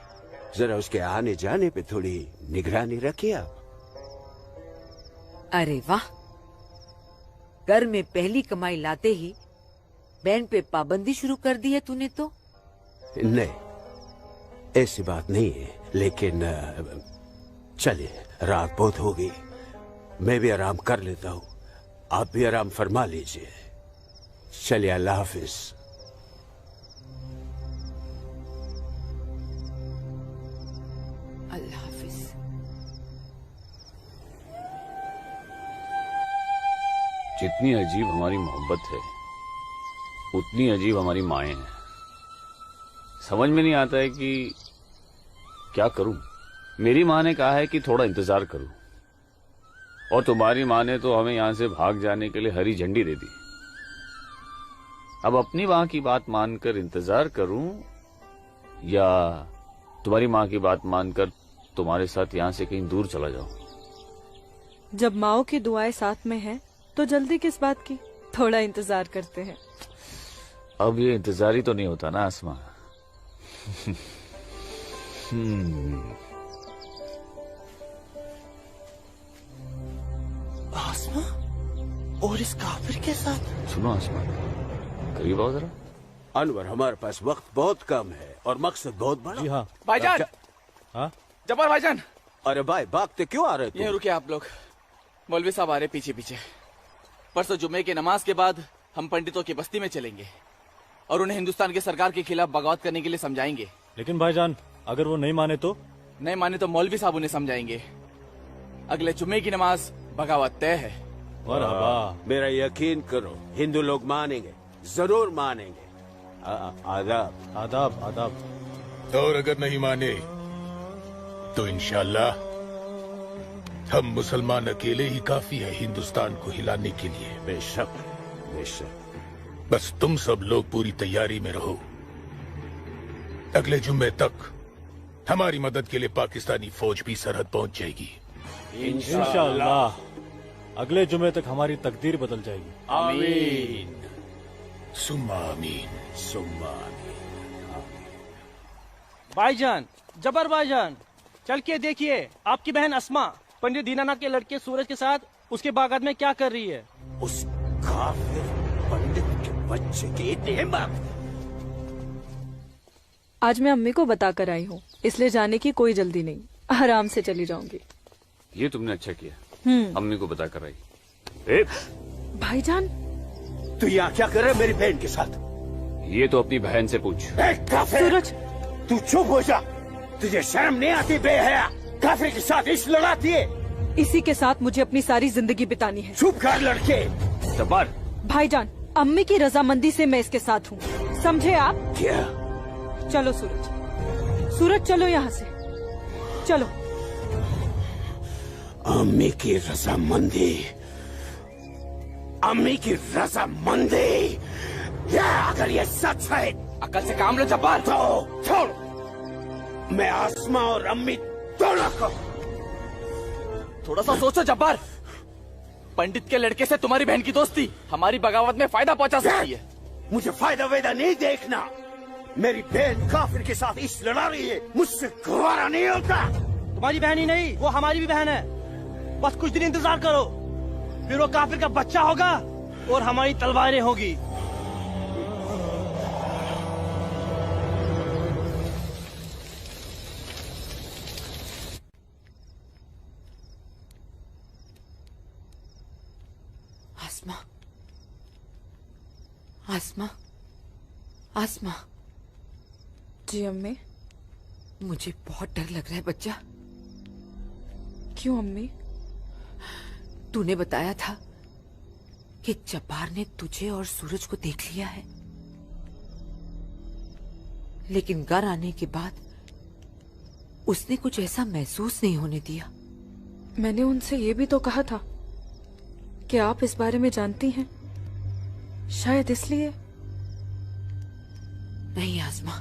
जरा उसके आने जाने पे थोड़ी निगरानी रखिए आप। अरे वाह, घर में पहली कमाई लाते ही बहन पे पाबंदी शुरू कर दी है तूने तो। नहीं, ऐसी बात नहीं है, लेकिन चलिए, रात बहुत हो गई, मैं भी आराम कर लेता हूँ, आप भी आराम फरमा लीजिए। चलिए, अल्लाह हाफिज। अल्लाह हाफिज। जितनी अजीब हमारी मोहब्बत है, उतनी अजीब हमारी माएं हैं। समझ में नहीं आता है कि क्या करूं। मेरी माँ ने कहा है कि थोड़ा इंतजार करूं, और तुम्हारी माँ ने तो हमें यहां से भाग जाने के लिए हरी झंडी दे दी। अब अपनी माँ की बात मानकर इंतजार करूं, या तुम्हारी माँ की बात मानकर तुम्हारे साथ यहां से कहीं दूर चला जाऊं। जब माओ की दुआएं साथ में हैं, तो जल्दी किस बात की, थोड़ा इंतजार करते हैं। अब ये इंतजार ही तो नहीं होता ना आसमा। आसमा और इस काफिर के साथ। सुनो आसमा, करीब आओ जरा। अनवर, हमारे पास वक्त बहुत कम है और मकसद बहुत बड़ा। जी हाँ भाईजान। हाँ जब्बार भाईजान। अरे भाई, भागते क्यों आ रहे थे? ये रुके आप लोग, मौलवी साहब आ रहे पीछे पीछे। परसों जुम्मे की नमाज के बाद हम पंडितों की बस्ती में चलेंगे और उन्हें हिंदुस्तान के सरकार के खिलाफ बगावत करने के लिए समझाएंगे। लेकिन भाईजान, अगर वो नहीं माने तो? नहीं माने तो मौलवी साहब उन्हें समझाएंगे। अगले जुम्मे की नमाज बगावत तय है। मेरा यकीन करो, हिंदू लोग मानेंगे, जरूर मानेंगे। आदाब आदाब आदाब। और अगर नहीं माने तो इंशाल्लाह हम मुसलमान अकेले ही काफी है हिंदुस्तान को हिलाने के लिए। बेशक बेशक। बस तुम सब लोग पूरी तैयारी में रहो। अगले जुम्मे तक हमारी मदद के लिए पाकिस्तानी फौज भी सरहद पहुंच जाएगी। इंशाअल्लाह अगले जुमे तक हमारी तकदीर बदल जाएगी। आमीन सुम्मा आमीन सुम्मा आमीन। भाईजान, जबर भाईजान, चल के देखिए आपकी बहन अस्मा पंडित दीनानाथ के लड़के सूरज के साथ उसके बागात में क्या कर रही है। उस काफिर पंडित के बच्चे की इतनी हिम्मत। आज मैं अम्मी को बताकर आई हूँ, इसलिए जाने की कोई जल्दी नहीं, आराम से चली जाऊंगी। ये तुमने अच्छा किया, अम्मी को बता कर आई। भाईजान, तू यहाँ क्या कर रहा है मेरी बहन के साथ? ये तो अपनी बहन से पूछ। सूरज, तू चुप हो जा। तुझे शर्म नहीं आती बेहया? काफिर के साथ इश्क लड़ाती है। इसी के साथ मुझे अपनी सारी जिंदगी बितानी है। चुप कर लड़के। जब्बार। भाईजान, अम्मी की रजामंदी से मैं इसके साथ हूँ, समझे आप? क्या? चलो सूरज, सूरज चलो यहाँ से, चलो। अम्मी की रजामंदी, अम्मी की रजामंदी, या अगर ये सच है, अकल से काम लो जब्बार। तो छोड़, मैं आसमा और अम्मी दोनों को। थोड़ा सा सोचो जब्बार, पंडित के लड़के से तुम्हारी बहन की दोस्ती हमारी बगावत में फायदा पहुंचा सकती है। मुझे फायदा वेदा नहीं देखना। मेरी बहन काफिर के साथ इश्क लड़ा रही है, मुझसे गवारा नहीं होता। तुम्हारी बहन ही नहीं, वो हमारी भी बहन है। बस कुछ दिन इंतजार करो, फिर वो काफिर का बच्चा होगा और हमारी तलवारें होगी। आसमा, आसमा, आसमा। जी अम्मी। मुझे बहुत डर लग रहा है बच्चा। क्यों अम्मी? तूने बताया था कि जब्बार ने तुझे और सूरज को देख लिया है, लेकिन घर आने के बाद उसने कुछ ऐसा महसूस नहीं होने दिया। मैंने उनसे ये भी तो कहा था कि आप इस बारे में जानती हैं, शायद इसलिए। नहीं आसमा,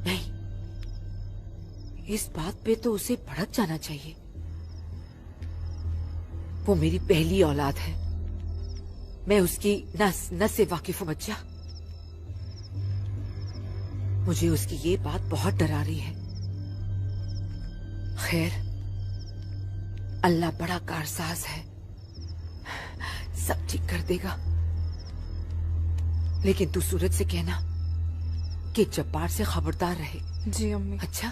नहीं, इस बात पे तो उसे भड़क जाना चाहिए। वो मेरी पहली औलाद है, मैं उसकी नस नस से वाकिफ हूं बच्चा। मुझे उसकी ये बात बहुत डरा रही है। खैर, अल्लाह बड़ा कारसाज है, सब ठीक कर देगा। लेकिन तू सूरज से कहना कि जब्बार से खबरदार रहे। जी अम्मी। अच्छा,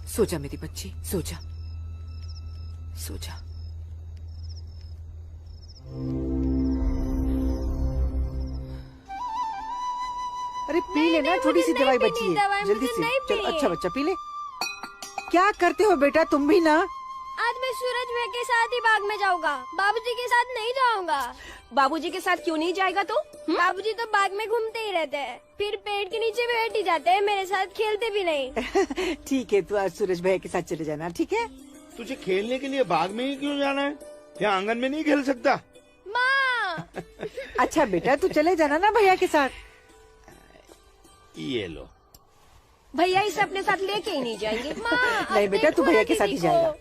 सो जा मेरी बच्ची, सो जा, सो जा। अरे पी लेना, थोड़ी सी दवाई बची है, जल्दी से। चलो अच्छा बच्चा पी ले। क्या करते हो बेटा तुम भी ना? आज मैं सूरज भैया के साथ ही बाग में जाऊंगा, बाबूजी के साथ नहीं जाऊंगा। बाबूजी के साथ क्यों नहीं जाएगा तू? बाबूजी तो बाग में घूमते ही रहते हैं, फिर पेड़ के नीचे बैठ ही जाते हैं, मेरे साथ खेलते भी नहीं। ठीक है, तू आज सूरज भैया के साथ चले जाना, ठीक है? तुझे खेलने के लिए बाग में ही क्यों जाना है? क्या आंगन में नहीं खेल सकता? माँ। अच्छा बेटा, तू चले जाना ना भैया के साथ। ये लो। भैया इसे अपने साथ लेके ही नहीं जाएंगे। नहीं बेटा, तू भैया के साथ ही जाएगा।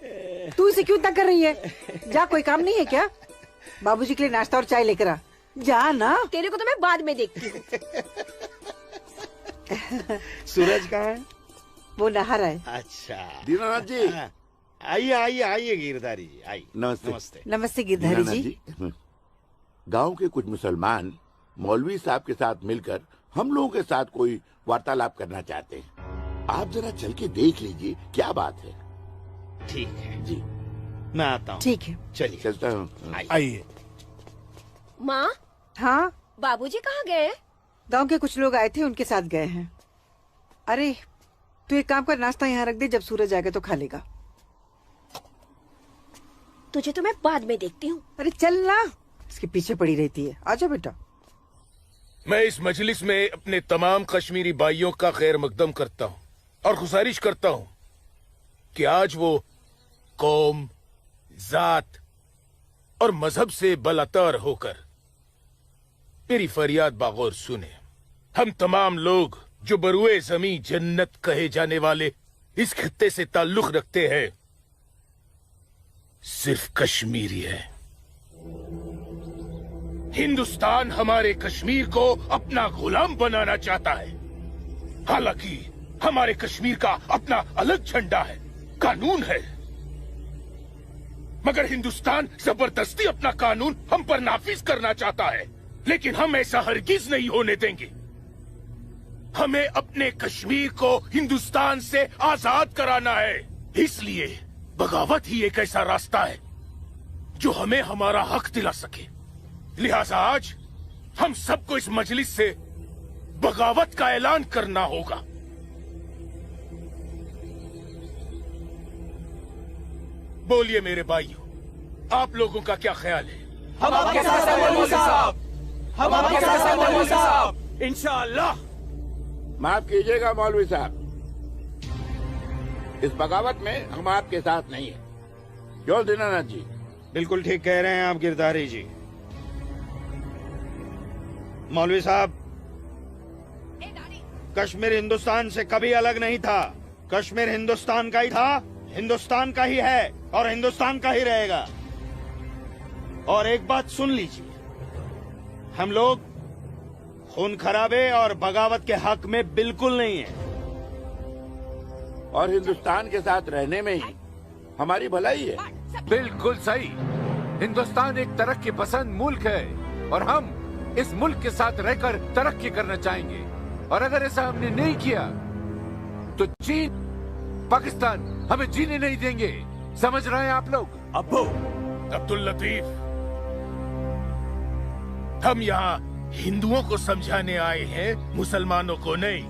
तू इसे क्यों तंग कर रही है? जा, कोई काम नहीं है क्या? बाबूजी के लिए नाश्ता और चाय लेकर आ। जा ना। तेरे को तो मैं बाद में देखती हूँ। सूरज कहाँ है? वो नहा रहा है। अच्छा दीनानाथ जी, आइए आइए आइए गिरधारी जी, आइए। नमस्ते। नमस्ते। नमस्ते गिरधारी जी। गांव के कुछ मुसलमान मौलवी साहब के साथ मिलकर हम लोगों के साथ कोई वार्तालाप करना चाहते हैं। आप जरा चल के देख लीजिए क्या बात है। ठीक है जी, मैं आता हूँ। ठीक है, चलिए चलता हूँ। आइए। माँ, हाँ बाबूजी कहाँ गए? गांव के कुछ लोग आए थे, उनके साथ गए हैं। अरे तू एक काम कर, नाश्ता यहाँ रख दे, जब सूरज आएगा तो खा लेगा। तुझे तो मैं बाद में देखती हूँ। अरे चल ना, इसके पीछे पड़ी रहती है। आजा बेटा। मैं इस मजलिस में अपने तमाम कश्मीरी भाइयों का खैर मकदम करता हूँ और गुजारिश करता हूँ कि आज वो कौम, जात और मजहब से बलातर होकर मेरी फरियाद बागौर सुने। हम तमाम लोग जो बरुए जमी जन्नत कहे जाने वाले इस खित्ते से ताल्लुक रखते हैं, सिर्फ कश्मीरी है। हिंदुस्तान हमारे कश्मीर को अपना गुलाम बनाना चाहता है। हालांकि हमारे कश्मीर का अपना अलग झंडा है, कानून है, मगर हिंदुस्तान जबरदस्ती अपना कानून हम पर नाफिज करना चाहता है। लेकिन हम ऐसा हरगिज नहीं होने देंगे। हमें अपने कश्मीर को हिंदुस्तान से आजाद कराना है। इसलिए बगावत ही एक ऐसा रास्ता है जो हमें हमारा हक दिला सके। लिहाजा आज हम सबको इस मजलिस से बगावत का ऐलान करना होगा। बोलिए मेरे भाइयों, आप लोगों का क्या ख्याल है? हम आपके साथ हैं मौलवी साहब, हम आपके साथ हैं मौलवी साहब, इंशाअल्लाह। माफ कीजिएगा मौलवी साहब, इस बगावत में हम आपके साथ नहीं है। क्यों दीनानाथ जी? बिल्कुल ठीक कह रहे हैं आप गिरधारी जी। मौलवी साहब, कश्मीर हिंदुस्तान से कभी अलग नहीं था। कश्मीर हिंदुस्तान का ही था, हिंदुस्तान का ही है और हिंदुस्तान का ही रहेगा। और एक बात सुन लीजिए, हम लोग खून खराबे और बगावत के हक में बिल्कुल नहीं है। और हिंदुस्तान के साथ रहने में ही हमारी भलाई है। बिल्कुल सही। हिंदुस्तान एक तरक्की पसंद मुल्क है और हम इस मुल्क के साथ रहकर तरक्की करना चाहेंगे। और अगर ऐसा हमने नहीं किया तो चीन, पाकिस्तान हमें जीने नहीं देंगे। समझ रहे हैं आप लोग? अब्बू, अब्दुल लतीफ, हम यहाँ हिंदुओं को समझाने आए हैं, मुसलमानों को नहीं।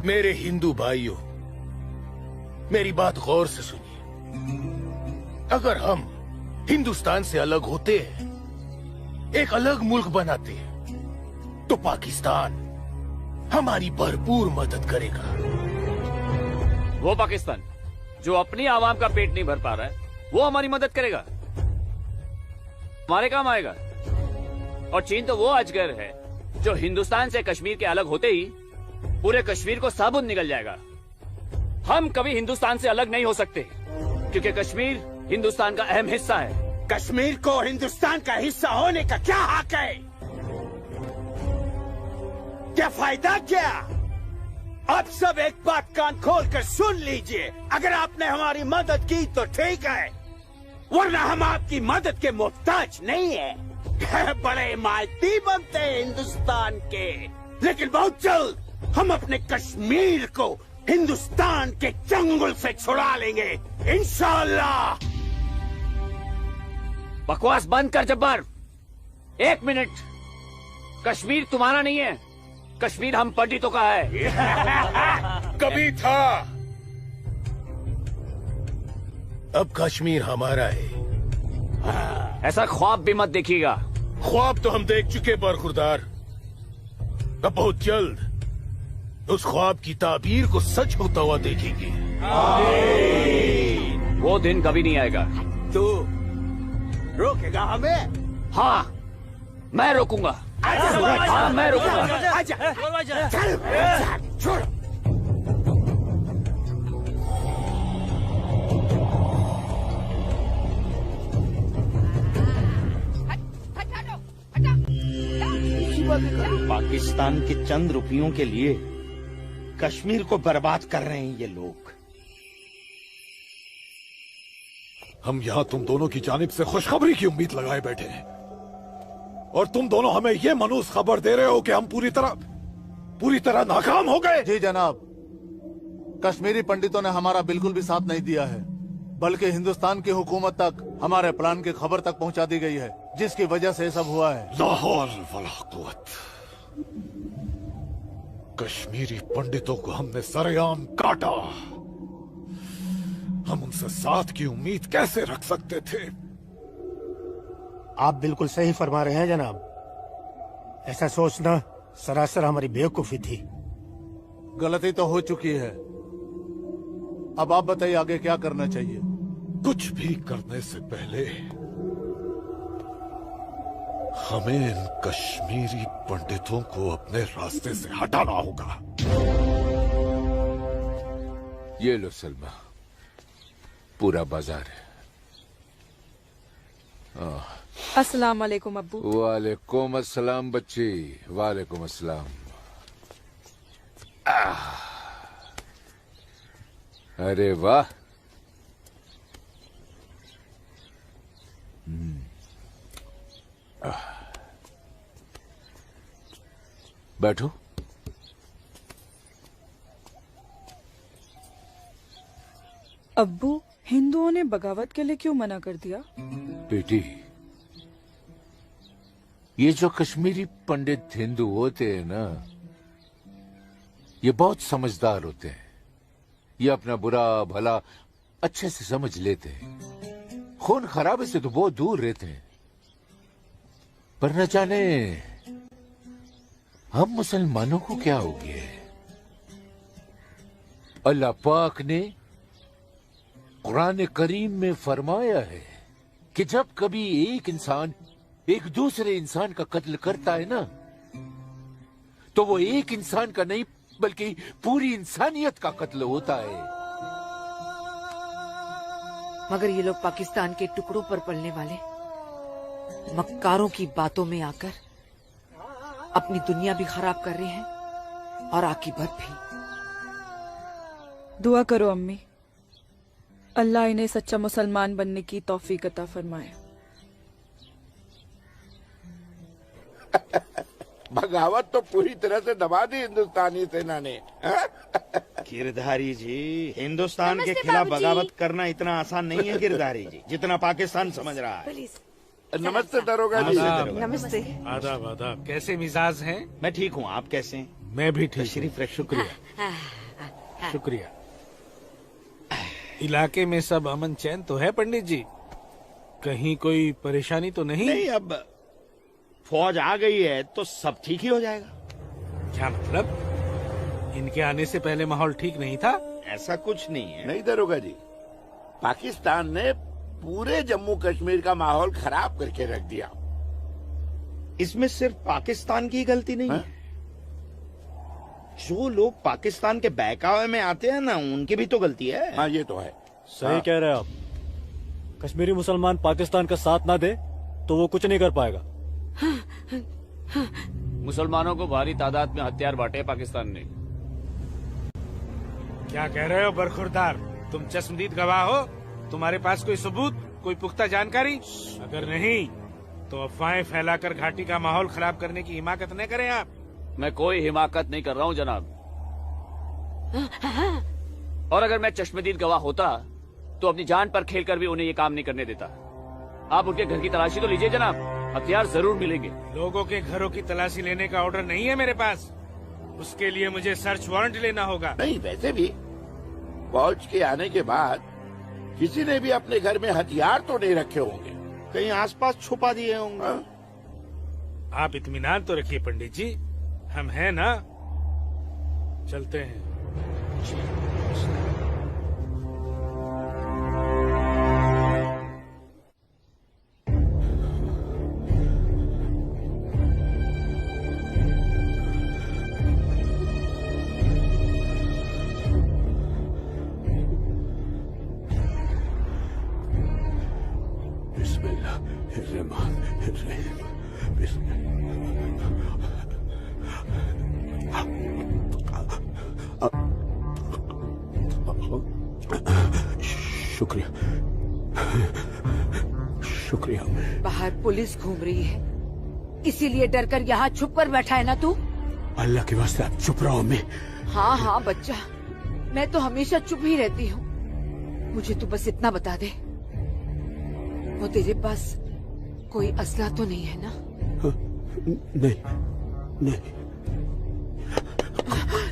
मेरे हिंदू भाइयों, मेरी बात गौर से सुनिए। अगर हम हिंदुस्तान से अलग होते हैं, एक अलग मुल्क बनाते हैं, तो पाकिस्तान हमारी भरपूर मदद करेगा। वो पाकिस्तान जो अपनी आवाम का पेट नहीं भर पा रहा है, वो हमारी मदद करेगा, हमारे काम आएगा। और चीन तो वो अजगर है जो हिंदुस्तान से कश्मीर के अलग होते ही पूरे कश्मीर को साबुत निकल जाएगा। हम कभी हिंदुस्तान से अलग नहीं हो सकते, क्योंकि कश्मीर हिंदुस्तान का अहम हिस्सा है। कश्मीर को हिंदुस्तान का हिस्सा होने का क्या हक है? क्या फायदा क्या? आप सब एक बात कान खोल कर सुन लीजिए। अगर आपने हमारी मदद की तो ठीक है, वरना हम आपकी मदद के मोहताज नहीं है। बड़े मायती बनते हैं हिंदुस्तान के, लेकिन बहुत जल्द हम अपने कश्मीर को हिंदुस्तान के चंगुल से छुड़ा लेंगे, इंशाअल्लाह। बकवास बंद कर जब्बार। 1 मिनट। कश्मीर तुम्हारा नहीं है, कश्मीर हम पंडितों का है। कभी था, अब कश्मीर हमारा है। ऐसा ख्वाब भी मत देखिएगा। ख्वाब तो हम देख चुके बरखुरदार। अब बहुत जल्द उस ख्वाब की ताबीर को सच होता हुआ देखेंगे। वो दिन कभी नहीं आएगा। तू रोकेगा हमें? हाँ, मैं रोकूंगा। हाँ, मैं रोकूंगा। आजा, चल, छोड़। पाकिस्तान के चंद रुपयों के लिए कश्मीर को बर्बाद कर रहे हैं ये लोग। हम यहाँ तुम दोनों की जानिब से खुशखबरी की उम्मीद लगाए बैठे हैं, और तुम दोनों हमें ये मनूस खबर दे रहे हो कि हम पूरी तरह नाकाम हो गए। जी जनाब, कश्मीरी पंडितों ने हमारा बिल्कुल भी साथ नहीं दिया है, बल्कि हिंदुस्तान की हुकूमत तक हमारे प्लान की खबर तक पहुंचा दी गई है, जिसकी वजह से ये सब हुआ है। ला हौल वला कुव्वत। कश्मीरी पंडितों को हमने सरेआम काटा। हम उनसे साथ की उम्मीद कैसे रख सकते थे? आप बिल्कुल सही फरमा रहे हैं जनाब। ऐसा सोचना सरासर हमारी बेवकूफी थी। गलती तो हो चुकी है, अब आप बताइए आगे क्या करना चाहिए। कुछ भी करने से पहले हमें इन कश्मीरी पंडितों को अपने रास्ते से हटाना होगा। ये लो सलमा, पूरा बाजार है। अस्सलाम वालेकुम अब्बू। वालेकुम अस्सलाम बच्ची, वालेकुम अस्सलाम। अरे वाह, बैठो। अब्बू, हिंदुओं ने बगावत के लिए क्यों मना कर दिया? बेटी, ये जो कश्मीरी पंडित हिंदू होते हैं ना, ये बहुत समझदार होते हैं। ये अपना बुरा भला अच्छे से समझ लेते हैं। खून खराबे से तो बहुत दूर रहते हैं। पर न जाने हम मुसलमानों को क्या हो गया है। अल्लाह पाक ने कुरान करीम में फरमाया है कि जब कभी एक इंसान एक दूसरे इंसान का कत्ल करता है ना, तो वो एक इंसान का नहीं बल्कि पूरी इंसानियत का कत्ल होता है। मगर ये लोग पाकिस्तान के टुकड़ों पर पलने वाले मक्कारों की बातों में आकर अपनी दुनिया भी खराब कर रहे हैं और आकीबत भी। दुआ करो अम्मी, अल्लाह इन्हें सच्चा मुसलमान बनने की तौफीक अता फरमाए। बगावत तो पूरी तरह से दबा दी हिंदुस्तानी सेना ने। गिरधारी जी, हिंदुस्तान के खिलाफ बगावत करना इतना आसान नहीं है गिरधारी जी, जितना पाकिस्तान समझ रहा है। नमस्ते दरोगा जी। नमस्ते। आदाब आदाब। कैसे मिजाज हैं? मैं ठीक हूँ, आप कैसे हैं? मैं भी ठीक। तशरीफ रखिए। शुक्रिया शुक्रिया। इलाके में सब अमन चैन तो है पंडित जी? कहीं कोई परेशानी तो नहीं? नहीं, अब फौज आ गई है तो सब ठीक ही हो जाएगा। क्या मतलब? इनके आने से पहले माहौल ठीक नहीं था? ऐसा कुछ नहीं है। नहीं दरोगा जी, पाकिस्तान ने पूरे जम्मू कश्मीर का माहौल खराब करके रख दिया। इसमें सिर्फ पाकिस्तान की गलती नहीं है। जो लोग पाकिस्तान के बहकावे में आते हैं ना, उनकी भी तो गलती है। हाँ, ये तो है। सही कह रहे हैं आप। कश्मीरी मुसलमान पाकिस्तान का साथ ना दे तो वो कुछ नहीं कर पाएगा। मुसलमानों को भारी तादाद में हथियार बांटे पाकिस्तान ने। क्या कह रहे हो बरखुरदार? तुम चश्मदीद गवाह हो? तुम्हारे पास कोई सबूत, कोई पुख्ता जानकारी? अगर नहीं तो अफवाहें फैलाकर घाटी का माहौल खराब करने की हिमाकत न करें आप। मैं कोई हिमाकत नहीं कर रहा हूँ जनाब। और अगर मैं चश्मदीद गवाह होता तो अपनी जान पर खेलकर भी उन्हें ये काम नहीं करने देता। आप उनके घर की तलाशी तो लीजिए जनाब, हथियार जरूर मिलेंगे। लोगों के घरों की तलाशी लेने का ऑर्डर नहीं है मेरे पास। उसके लिए मुझे सर्च वारंट लेना होगा। नहीं, वैसे भी फौज के आने के बाद किसी ने भी अपने घर में हथियार तो नहीं रखे होंगे, कहीं आसपास छुपा दिए होंगे। आप इत्मीनान तो रखिए पंडित जी, हम हैं ना। चलते हैं। शुक्रिया शुक्रिया। बाहर पुलिस घूम रही है, इसीलिए डर कर यहाँ छुप कर बैठा है ना तू? अल्लाह के वास्ते आप चुप रहो। मैं हाँ हाँ बच्चा, मैं तो हमेशा चुप ही रहती हूँ। मुझे तू बस इतना बता दे, वो तेरे पास कोई असला तो नहीं है ना? नहीं नहीं।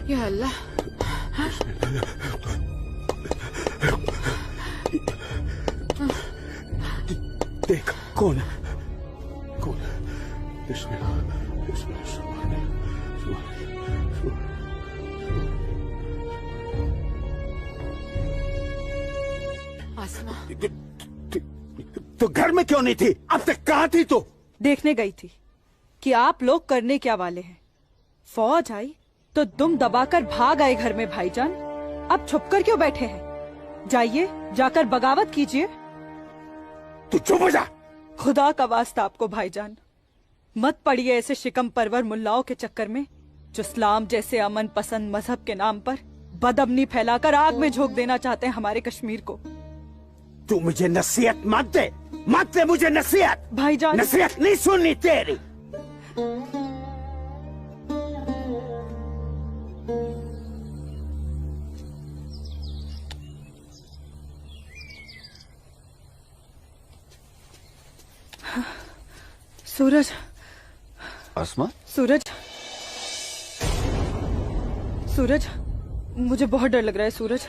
या अल्लाह। देख कौन है, कौन है? बिस्मिल्लाह बिस्मिल्लाह। आसमा, तो घर में क्यों नहीं थी? अब तक कहाँ थी तू? देखने गई थी कि आप लोग करने क्या वाले हैं। फौज आई तो दुम दबाकर भाग आए घर में भाईजान। अब छुपकर क्यों बैठे हैं? जाइए, जाकर बगावत कीजिए। तू चुप हो जा। खुदा का वास्ता आपको भाईजान, मत पड़िए ऐसे शिकम परवर मुल्लाओं के चक्कर में जो इस्लाम जैसे अमन पसंद मजहब के नाम पर बदअमनी फैलाकर आग में झोंक देना चाहते हैं हमारे कश्मीर को। तू मुझे नसीहत मत दे, मत दे मुझे नसीहत। भाईजान, नसीहत नहीं सुननी तेरी। सूरज, आसमा, सूरज, सूरज, मुझे बहुत डर लग रहा है सूरज।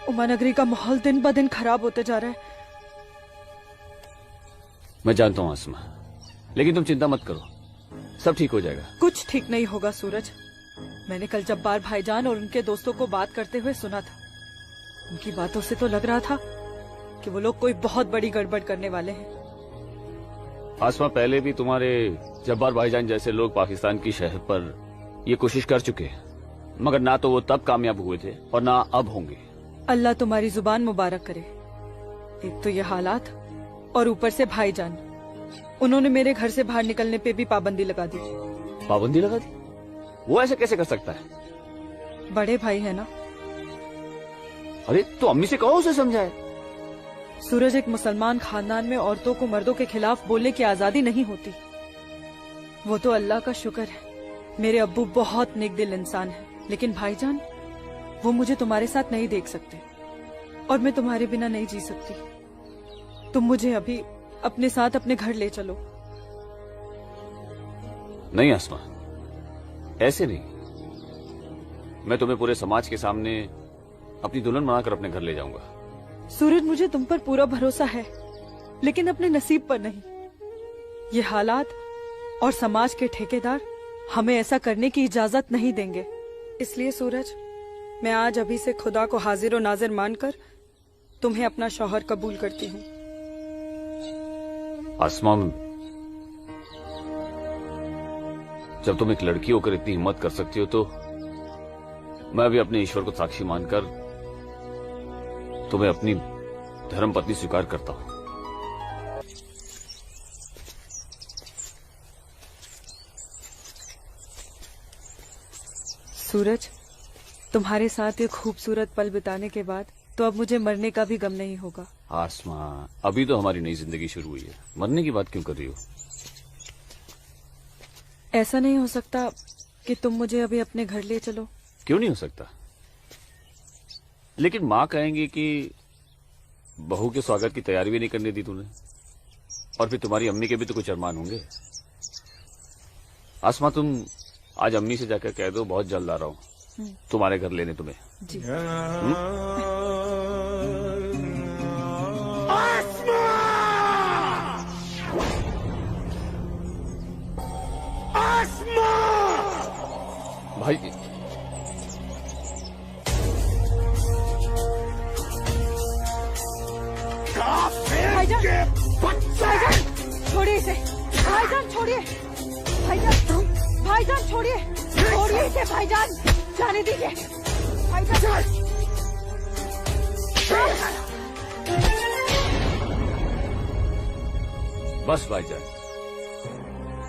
उमानगरी का माहौल दिन ब दिन खराब होते जा रहा है। मैं जानता हूँ आसमा, लेकिन तुम चिंता मत करो, सब ठीक हो जाएगा। कुछ ठीक नहीं होगा सूरज। मैंने कल जब्बार भाईजान और उनके दोस्तों को बात करते हुए सुना था। उनकी बातों से तो लग रहा था कि वो लोग कोई बहुत बड़ी गड़बड़ करने वाले हैं। आसमा, पहले भी तुम्हारे जब्बार भाईजान जैसे लोग पाकिस्तान की शहर पर ये कोशिश कर चुके हैं, मगर ना तो वो तब कामयाब हुए थे और ना अब होंगे। अल्लाह तुम्हारी जुबान मुबारक करे। एक तो ये हालात और ऊपर से भाईजान, उन्होंने मेरे घर से बाहर निकलने पे भी पाबंदी लगा दी। पाबंदी लगा दी? वो ऐसे कैसे कर सकता है? बड़े भाई है ना। अरे तो अम्मी से कहो, उसे समझाए। सूरज, एक मुसलमान खानदान में औरतों को मर्दों के खिलाफ बोलने की आजादी नहीं होती। वो तो अल्लाह का शुक्र है, मेरे अब्बू बहुत नेक दिल इंसान है, लेकिन भाईजान वो मुझे तुम्हारे साथ नहीं देख सकते और मैं तुम्हारे बिना नहीं जी सकती। तुम मुझे अभी अपने साथ अपने घर ले चलो। नहीं आसमा, ऐसे नहीं। मैं तुम्हें पूरे समाज के सामने अपनी दुल्हन बनाकर अपने घर ले जाऊंगा। सूरज, मुझे तुम पर पूरा भरोसा है, लेकिन अपने नसीब पर नहीं। ये हालात और समाज के ठेकेदार हमें ऐसा करने की इजाजत नहीं देंगे। इसलिए सूरज, मैं आज अभी से खुदा को हाजिर और नाजिर मानकर तुम्हें अपना शौहर कबूल करती हूँ। आसमा, जब तुम एक लड़की होकर इतनी हिम्मत कर सकती हो तो मैं भी अपने ईश्वर को साक्षी मानकर तुम्हें अपनी धर्मपत्नी स्वीकार करता हूं। सूरज, तुम्हारे साथ ये खूबसूरत पल बिताने के बाद तो अब मुझे मरने का भी गम नहीं होगा। आसमा, अभी तो हमारी नई जिंदगी शुरू हुई है, मरने की बात क्यों कर रही हो? ऐसा नहीं हो सकता कि तुम मुझे अभी अपने घर ले चलो? क्यों नहीं हो सकता? लेकिन माँ कहेंगी कि बहू के स्वागत की तैयारी भी नहीं करने दी तूने, और फिर तुम्हारी अम्मी के भी तो कुछ अरमान होंगे। आसमा, तुम आज अम्मी से जाकर कह दो बहुत जल्द आ रहा हूँ तुम्हारे घर लेने तुम्हें। जी। भाई, भाईजान, छोड़िए इसे। भाईजान छोड़िए, भाईजान, भाईजान छोड़िए, छोड़िए इसे भाईजान, जाने दीजिए भाईजान। बस भाईजान,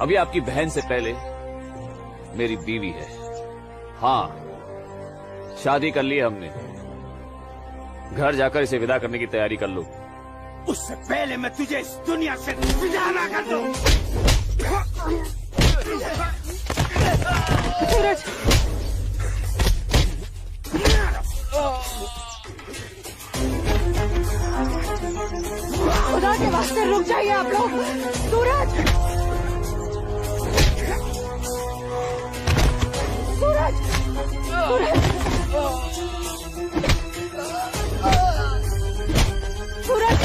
अभी आपकी बहन से पहले मेरी बीवी है। हाँ, शादी कर ली है हमने। घर जाकर इसे विदा करने की तैयारी कर लो। उससे पहले मैं तुझे इस दुनिया से विदा ना कर दूं। सूरज, खुदा के वास्ते रुक जाइए आप लोग। सूरज, सूरज, सूरज, सूरज,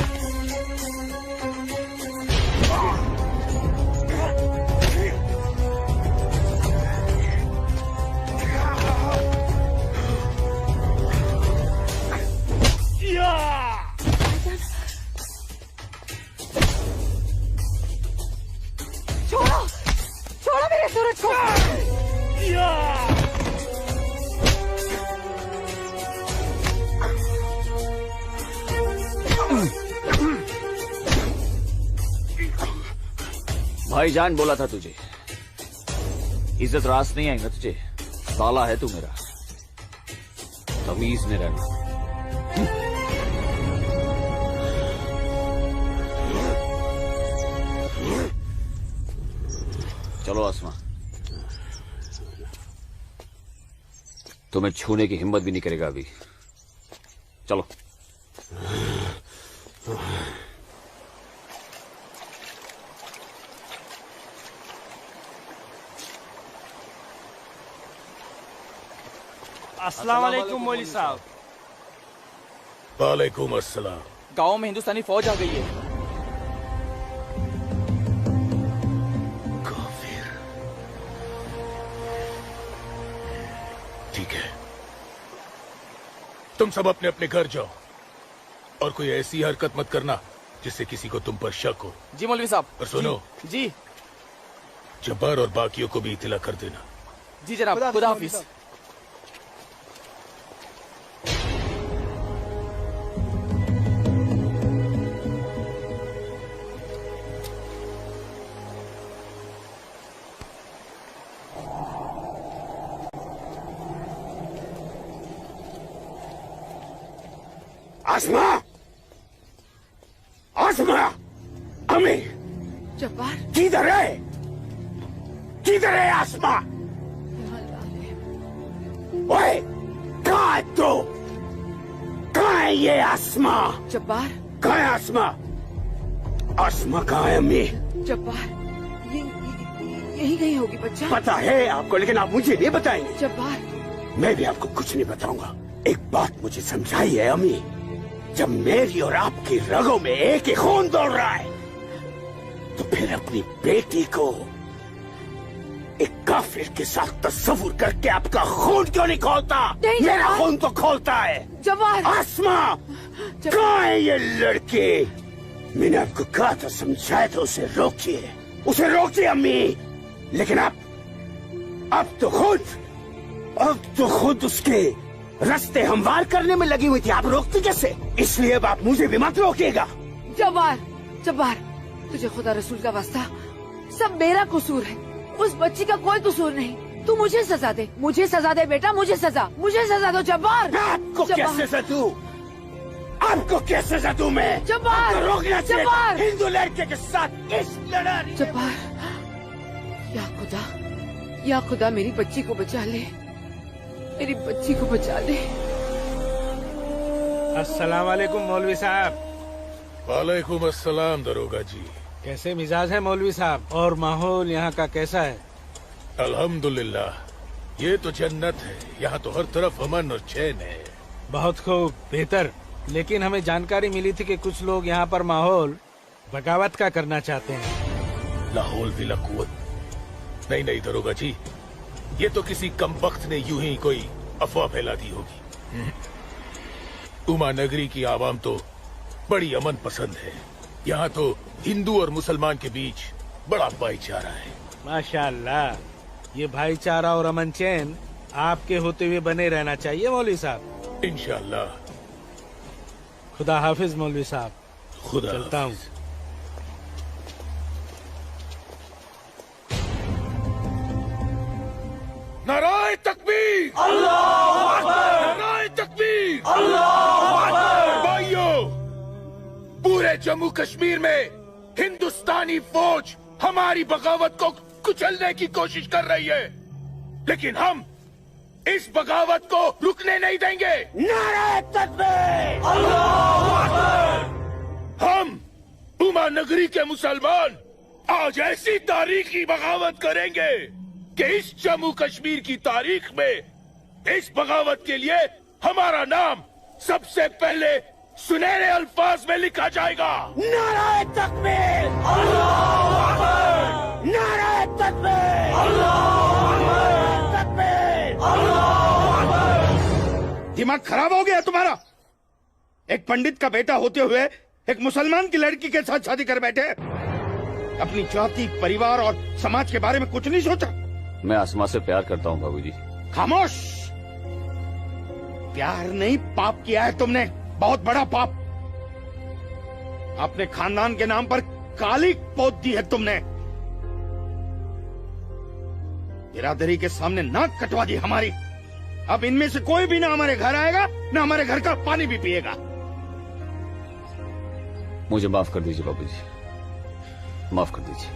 छोड़ो, छोड़ो मेरे सूरज को। भाईजान बोला था तुझे, इज्जत रास नहीं आएगा तुझे। साला है तू मेरा, तमीज में रहना। चलो आसमा, तुम्हें छूने की हिम्मत भी नहीं करेगा अभी। चलो। अस्सलाम वालेकुम मौलवी साहब। वालेकुम अस्सलाम। गांव में हिंदुस्तानी फौज आ गई है। ठीक है, तुम सब अपने अपने घर जाओ और कोई ऐसी हरकत मत करना जिससे किसी को तुम पर शक हो। जी मौलवी साहब। और सुनो जी, जब्बार और बाकियों को भी इत्तला कर देना। जी जनाब, खुदा हाफिज। आसमा, आसमा, अम्मी, जब्बार, किधर है? किधर है आसमा? ओए, कहाँ है तू? कहाँ है ये आसमा? जब्बार, कहाँ है आसमा? आसमा कहाँ है अम्मी? जब्बार यही गई होगी बच्चा। पता है आपको, लेकिन आप मुझे नहीं बताएंगे। जब्बार मैं भी आपको कुछ नहीं बताऊंगा। एक बात मुझे समझाई है अम्मी, जब मेरी और आपकी रगों में एक ही खून दौड़ रहा है, तो फिर अपनी बेटी को एक काफिर के साथ तस्वुर करके आपका खून क्यों नहीं खोलता? मेरा खून तो खोलता है। जब्बार आसमा कहाँ है ये लड़की? मैंने आपको कहा था, समझाया था, उसे रोकिए, उसे रोकिए अम्मी। लेकिन अब तो खुद उसके रास्ते हमवार करने में लगी हुई थी। आप रोकती कैसे? इसलिए अब आप मुझे भी मत रोकिएगा। जब्बार जब्बार, तुझे खुदा रसूल का वास्ता, सब मेरा कसूर है, उस बच्ची का कोई कसूर नहीं। तू मुझे सजा दे, मुझे सजा दे बेटा, मुझे सजा दो जब्बार। आपको क्या सजा दूं? आपको क्या सजा दूं मैं? जब्बार रोकना चाहिए जब्बार, हिंदू लड़के के साथ इस लड़ाई। जब्बार, या खुदा मेरी बच्ची को बचा ले, मेरी बच्ची को बचा ले। अस्सलाम वालेकुम मौलवी साहब। वालेकुम अस्सलाम दरोगा जी। कैसे मिजाज है मौलवी साहब, और माहौल यहाँ का कैसा है? अल्हम्दुलिल्लाह, ये तो जन्नत है। यहाँ तो हर तरफ अमन और चैन है। बहुत खूब, बेहतर। लेकिन हमें जानकारी मिली थी कि कुछ लोग यहाँ पर माहौल बगावत का करना चाहते हैं। लाहौल विला कुव्वत? नहीं दरोगा जी, ये तो किसी कमबख्त ने यूं ही कोई अफवाह फैला दी होगी। उमा नगरी की आवाम तो बड़ी अमन पसंद है। यहाँ तो हिंदू और मुसलमान के बीच बड़ा भाईचारा है। माशाअल्लाह, ये भाईचारा और अमन चैन आपके होते हुए बने रहना चाहिए मौलवी साहब। इंशाअल्लाह। खुदा हाफिज मौलवी साहब। खुदा चलता हूँ। नाराए तकबीर, अल्लाहू अकबर, नाराए तकबीर, अल्लाहू अकबर। भाइयों, पूरे जम्मू कश्मीर में हिंदुस्तानी फौज हमारी बगावत को कुचलने की कोशिश कर रही है, लेकिन हम इस बगावत को रुकने नहीं देंगे। नाराए तकबीर, अल्लाहू अकबर। हम उमा नगरी के मुसलमान आज ऐसी तारीखी बगावत करेंगे कि इस जम्मू कश्मीर की तारीख में इस बगावत के लिए हमारा नाम सबसे पहले सुनहरे अल्फाज में लिखा जाएगा। नाराए तकबीर, अल्लाहू अकबर। नाराए तकबीर, अल्लाहू अकबर, अल्लाहू अकबर। दिमाग खराब हो गया तुम्हारा? एक पंडित का बेटा होते हुए एक मुसलमान की लड़की के साथ शादी कर बैठे। अपनी जाति, परिवार और समाज के बारे में कुछ नहीं सोचा? मैं आसमा से प्यार करता हूँ बाबूजी। खामोश। प्यार नहीं, पाप किया है तुमने, बहुत बड़ा पाप। अपने खानदान के नाम पर काली पोत दी है तुमने। बिरादरी के सामने नाक कटवा दी हमारी। अब इनमें से कोई भी ना हमारे घर आएगा, ना हमारे घर का पानी भी पिएगा। मुझे माफ कर दीजिए बाबूजी, माफ कर दीजिए।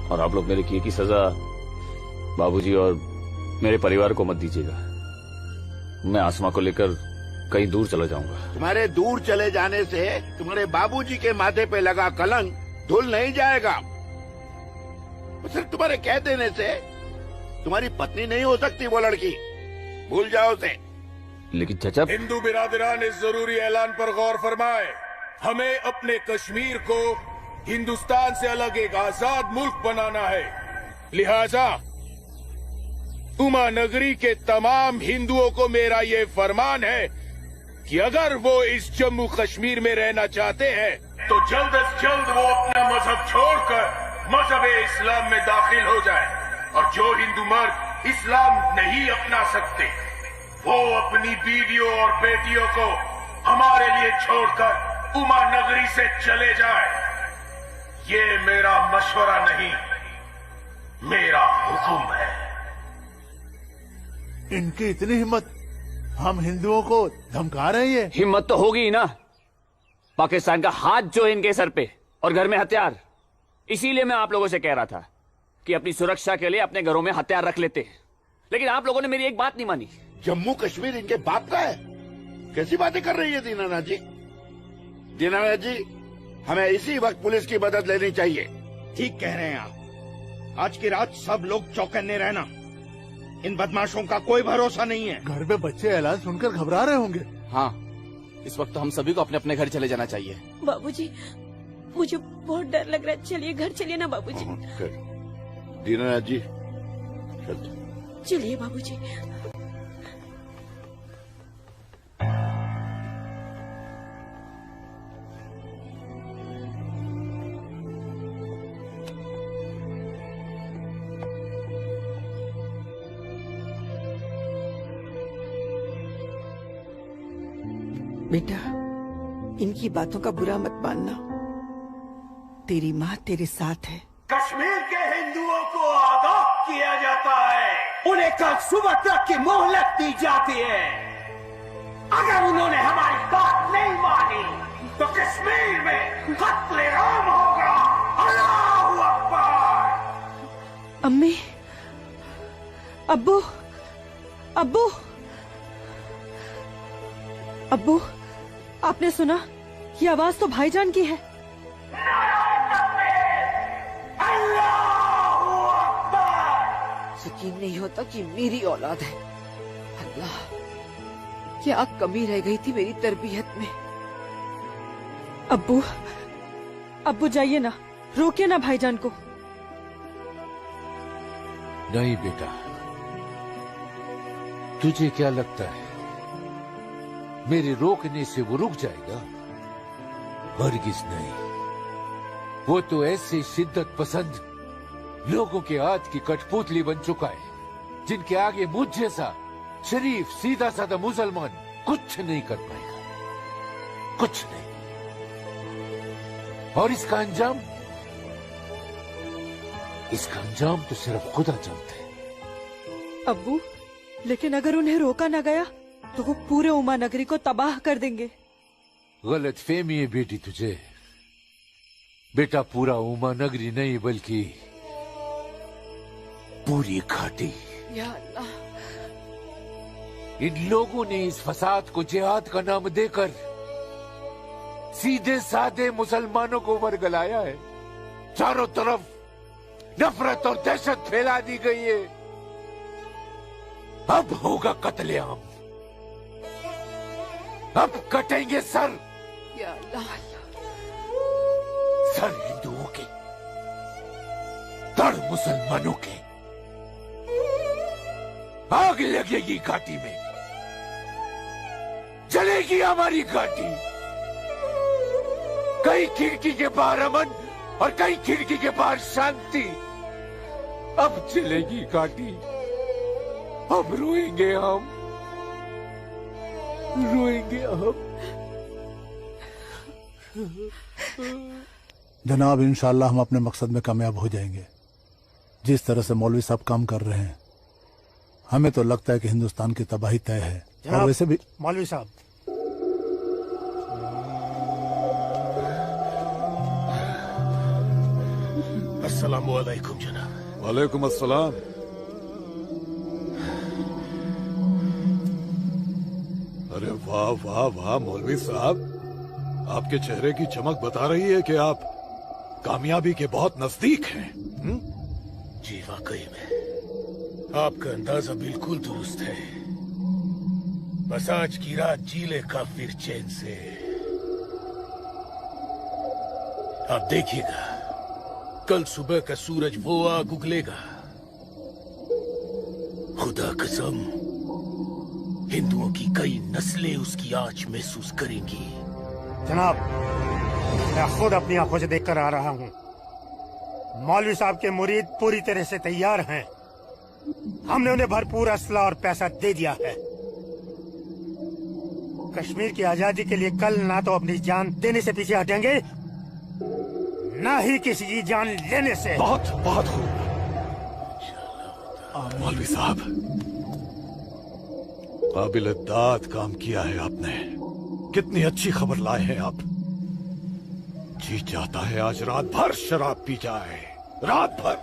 और आप लोग मेरे किए की सजा बाबूजी और मेरे परिवार को मत दीजिएगा। मैं आसमा को लेकर कहीं दूर चला जाऊंगा। तुम्हारे दूर चले जाने से तुम्हारे बाबूजी के माथे पे लगा कलंक धुल नहीं जाएगा। सिर्फ तुम्हारे कह देने से तुम्हारी पत्नी नहीं हो सकती वो लड़की, भूल जाओ उसे। लेकिन चाचा, हिंदू बिरादरान इस जरूरी ऐलान पर गौर फरमाए। हमें अपने कश्मीर को हिंदुस्तान से अलग एक आजाद मुल्क बनाना है। लिहाजा उमा नगरी के तमाम हिंदुओं को मेरा ये फरमान है कि अगर वो इस जम्मू कश्मीर में रहना चाहते हैं तो जल्द से जल्द वो अपना मजहब छोड़कर मजहब इस्लाम में दाखिल हो जाए। और जो हिंदू मर्द इस्लाम नहीं अपना सकते वो अपनी बीवियों और बेटियों को हमारे लिए छोड़कर उमा नगरी से चले जाए। ये मेरा मशवरा नहीं, मेरा हुक्म है। इनकी इतनी हिम्मत, हम हिंदुओं को धमका रहे हैं। हिम्मत तो होगी ही ना। पाकिस्तान का हाथ जो है इनके सर पे और घर में हथियार। इसीलिए मैं आप लोगों से कह रहा था कि अपनी सुरक्षा के लिए अपने घरों में हथियार रख लेते। लेकिन आप लोगों ने मेरी एक बात नहीं मानी। जम्मू कश्मीर इनके बाप का है? कैसी बातें कर रही है दीनानाथ जी? दीनानाथ जी, हमें इसी वक्त पुलिस की मदद लेनी चाहिए। ठीक कह रहे हैं आप। आज की रात सब लोग चौकन्ने रहना। इन बदमाशों का कोई भरोसा नहीं है। घर में बच्चे ऐलान सुनकर घबरा रहे होंगे। हाँ, इस वक्त तो हम सभी को अपने अपने घर चले जाना चाहिए। बाबूजी, मुझे बहुत डर लग रहा है। चलिए घर चलिए ना बाबूजी। दीनानाथ जी, चलिए बाबूजी। बेटा, इनकी बातों का बुरा मत मानना। तेरी माँ तेरे साथ है। कश्मीर के हिंदुओं को आगाह किया जाता है। उन्हें कल सुबह तक की मोहलत दी जाती है। अगर उन्होंने हमारी बात नहीं मानी तो कश्मीर में कत्ले-आम होगा। अल्लाहू अकबर। अम्मी, अब्बू, अब्बू, अब्बू, आपने सुना? ये आवाज तो भाईजान की है। यकीन नहीं होता कि मेरी औलाद है। अल्लाह, क्या कमी रह गई थी मेरी तरबियत में। अब्बू, अब्बू जाइए ना, रोकिए ना भाईजान को। नहीं बेटा, तुझे क्या लगता है मेरे रोकने से वो रुक जाएगा? हरगिज नहीं। वो तो ऐसे शिद्दत पसंद लोगों के हाथ की कठपुतली बन चुका है, जिनके आगे मुझ जैसा शरीफ सीधा साधा मुसलमान कुछ नहीं कर पाएगा, कुछ नहीं। और इसका अंजाम तो सिर्फ खुदा जानता है। अब्बू, लेकिन अगर उन्हें रोका न गया तो वो पूरे उमा नगरी को तबाह कर देंगे। गलत फहमी है बेटी तुझे। बेटा, पूरा उमा नगरी नहीं बल्कि पूरी घाटी। या अल्लाह, इन लोगों ने इस फसाद को जिहाद का नाम देकर सीधे साधे मुसलमानों को वर्गलाया है। चारों तरफ नफरत और दहशत फैला दी गई है। अब होगा कत्लेआम, अब कटेंगे सर। या अल्लाह, सर हिंदुओं के, धड़ मुसलमानों के। आग लगेगी घाटी में, जलेगी हमारी घाटी। कई खिड़की के बाहर अमन और कई खिड़की के बाहर शांति। अब जलेगी घाटी, अब रोएंगे हम, रोएंगे हम। जनाब, इंशाल्लाह हम अपने मकसद में कामयाब हो जाएंगे। जिस तरह से मौलवी साहब काम कर रहे हैं, हमें तो लगता है कि हिंदुस्तान की तबाही तय है। और वैसे भी मौलवी साहब, अस्सलामु अलैकुम जनाब। वालेकुम अस्सलाम। अरे वाह वाह वाह मौलवी साहब, आपके चेहरे की चमक बता रही है कि आप कामयाबी के बहुत नजदीक हैं। जी वाकई में आपका अंदाजा बिल्कुल दुरुस्त है। बस आज की रात जी ले काफिर चैन से। आप देखिएगा, कल सुबह का सूरज वो आग उगलेगा। खुदा कसम, हिंदुओं की कई नस्लें उसकी आंच महसूस करेंगी। जनाब, मैं खुद अपनी आंखों से देखकर आ रहा हूँ। मौलवी साहब के मुरीद पूरी तरह से तैयार हैं। हमने उन्हें भरपूर असला और पैसा दे दिया है। कश्मीर की आजादी के लिए कल ना तो अपनी जान देने से पीछे हटेंगे, ना ही किसी की जान लेने से। बहुत बहुत खूब मौलवी साहब, काबिल दाद काम किया है आपने। कितनी अच्छी खबर लाए हैं आप। जी चाहता है आज रात भर शराब पी जाए, रात भर।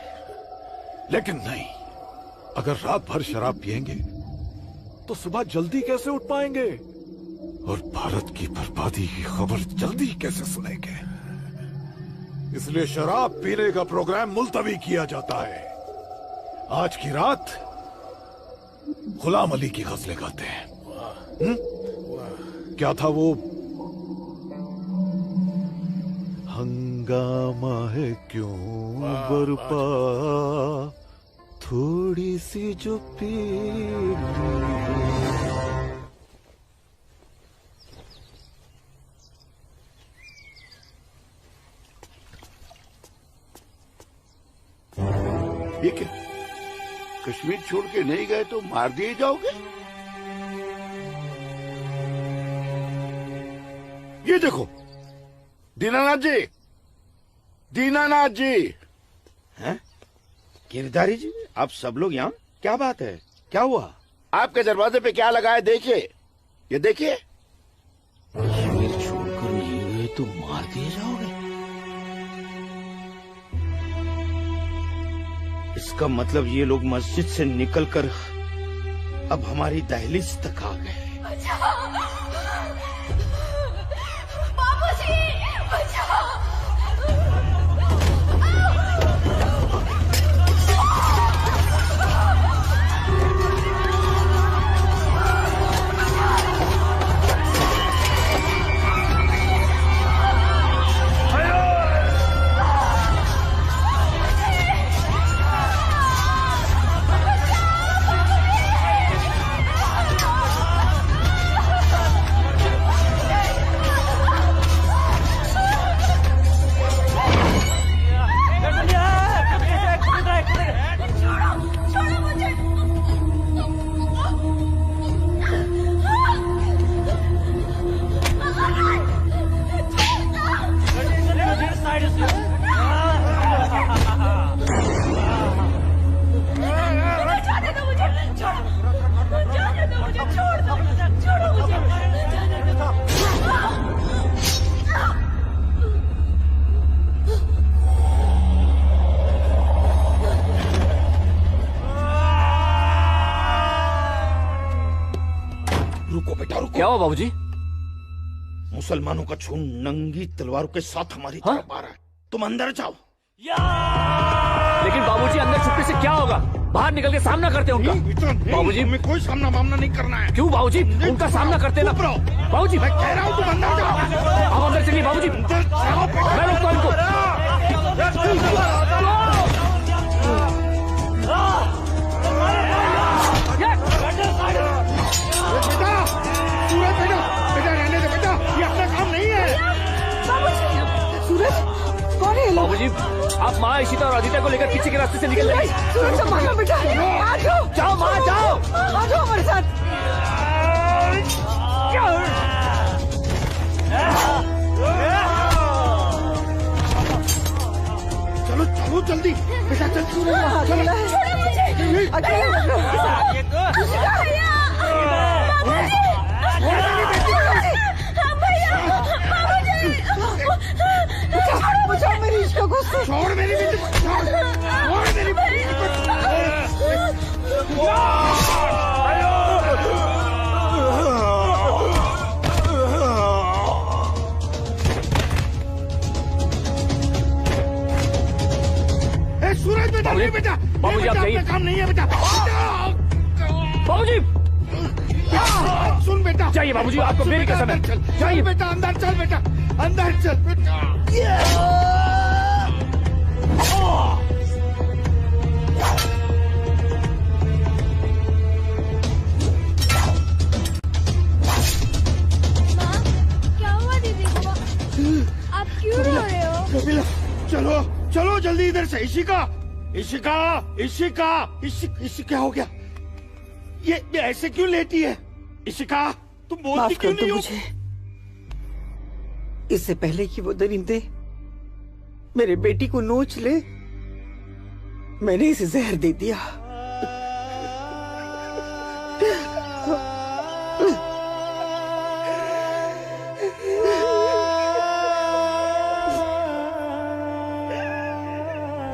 लेकिन नहीं, अगर रात भर शराब पिएंगे तो सुबह जल्दी कैसे उठ पाएंगे? और भारत की बर्बादी की खबर जल्दी कैसे सुनेंगे? इसलिए शराब पीने का प्रोग्राम मुलतवी किया जाता है। आज की रात गुलाम अली की गजलें गाते हैं। क्या था वो? हंगामा है क्यों बरपा, थोड़ी सी जो पीर। ये क्या? कश्मीर छोड़ के नहीं गए तो मार दिए जाओगे? ये देखो, दीनानाथ जी, दीनानाथ जी। हैं? गिरधारी जी, आप सब लोग यहाँ? क्या बात है? क्या हुआ? आपके दरवाजे पे क्या लगा है देखिए, ये देखिए। कश्मीर छोड़कर नहीं गए तो मार दिए जाओगे? इसका मतलब ये लोग मस्जिद से निकलकर अब हमारी दहलीज तक आ गए। बाबूजी, बचाओ! क्या हुआ बाबूजी? मुसलमानों का खून नंगी तलवारों के साथ हमारी तरफ आ रहा है। तुम अंदर जाओ। लेकिन बाबूजी अंदर छुपने से क्या होगा? बाहर निकल के सामना करते हैं उनका। बाबूजी हमें कोई सामना मामना नहीं करना है। क्यों बाबूजी? उनका सामना करते ना। बाबूजी मैं कह रहा हूँ तुम अंदर जाओ। आप अंदर चलिए बाबूजी। मैं रोकता हूँ इनको। बेटा रहने दे बेटा, ये अपना काम नहीं है। सूरज, कौन है? बाबूजी आप माँ इशिता और आदित्य को लेकर पीछे के रास्ते से निकल जाइए। सूरज संभालो बेटा, आ जाओ। जाओ माँ जाओ। आ जाओ हमारे साथ। चलो चलो जल्दी बेटा, चल। अकेला है, अकेला बचाओ मेरी इश्क को। छोड़ मेरी बेटी को, छोड़ मेरी बेटी को। सूरज बेटा, नहीं बेटा, बाबूजी आप जाइए। काम नहीं है बेटा। बाबूजी सुन बेटा, जाइए बाबूजी, आपको मेरी कसम है। जाइए बेटा, अंदर चल बेटा, अंदर चल बेटा। क्या हुआ दीदी को? आप क्यों रो रहे हो? चलो चलो जल्दी इधर से। इशिका, इशिका, इशिका, क्या हो गया? ये ऐसे क्यों लेटी है? इशिका, तुम बोलती क्यों नहीं हो? मुझे इससे पहले कि वो दरिंदे मेरे बेटी को नोच ले, मैंने इसे जहर दे दिया।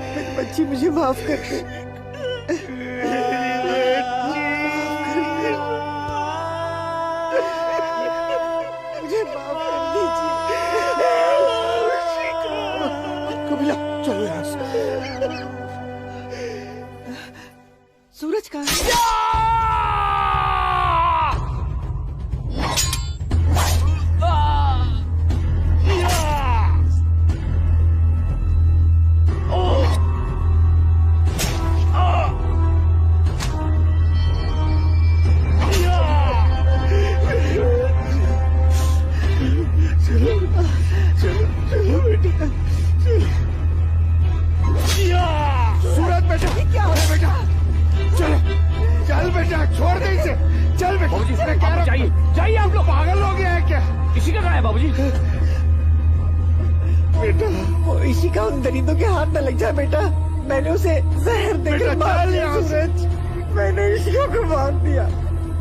मेरी बच्ची, मुझे माफ कर दे। सूरज कहाँ है? सूरज बेटा, क्या हो बेटा? चल चल बेटा, छोड़ दे इसे। चल बेटा, बाबूजी, मैं कह रहा हूं, जाइए, जाइए। आप लोग पागल हो गए हैं क्या? इसी का कहा है बाबूजी? बेटा वो इसी का उन दरिंदों के हाथ न लग जाए बेटा। मैंने उसे जहर देकर मार दिया सूरज। मैंने इसी को मार दिया।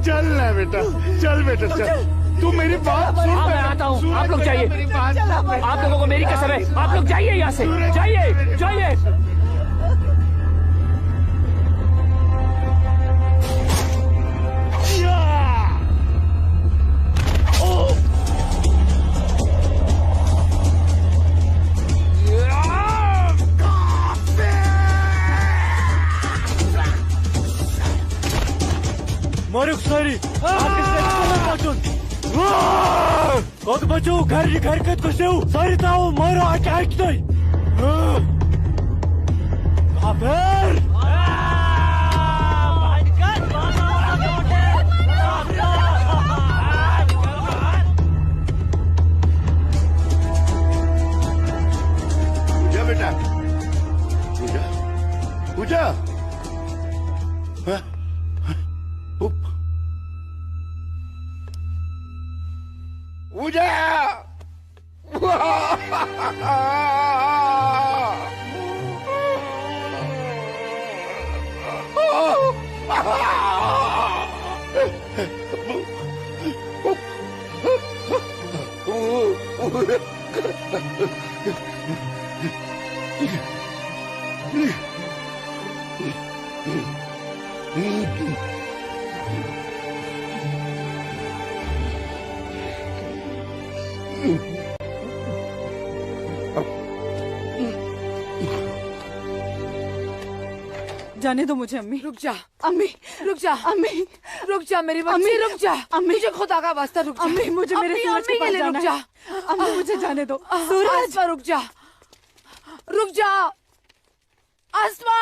चल ना बेटा, चल बेटा, चल। तू मेरी बात सुन। हाँ, मैं आता हूँ। आप लोग जाइए। आप लोगों को मेरी कसम है। आप लोग जाइए यहाँ से। जाइए, जाइए। मारुक सारी कौन बचो घर हरकत को सेव सारी ताऊ मारो अटैक नहीं काफिर पूजा बेटा, पूजा, पूजा। पूजा जाने दो मुझे अम्मी। रुक जा अम्मी, रुक जा अम्मी, रुक जा मेरी बच्ची, रुक जा अम्मी, मुझे खुदा का वास्ता रुक जा अम्मी, मुझे मेरे सूरज के पास रुक जा अम्मी, मुझे जाने दो। सूरज आसमा रुक जा, रुक जा आसमा।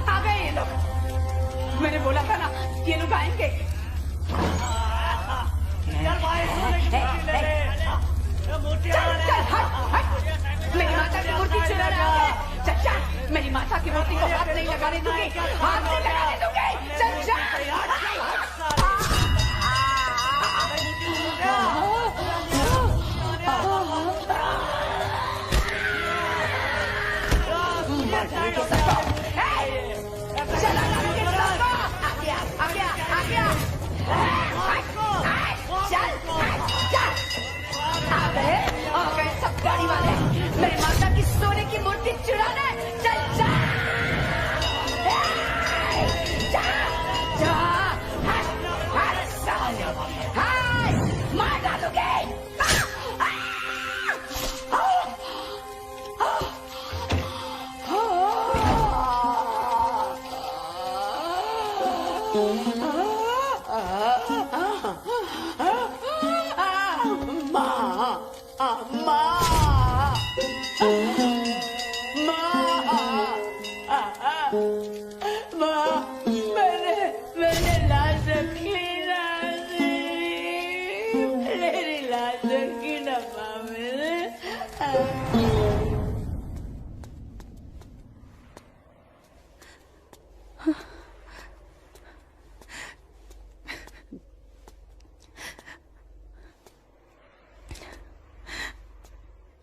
आ गए ये लोग। मैंने बोला था ना ये लोग आएंगे। चल चल हट हट। मेरी माता की मूर्ति चुरा रहा है। चल चल, मेरी माता की मूर्ति को हाथ नहीं लगाने दूंगी, हाथ नहीं लगाने दूंगी। चल चल। सब गाड़ी वाले मेरी माता की सोने की मूर्ति चुराने। चल चल।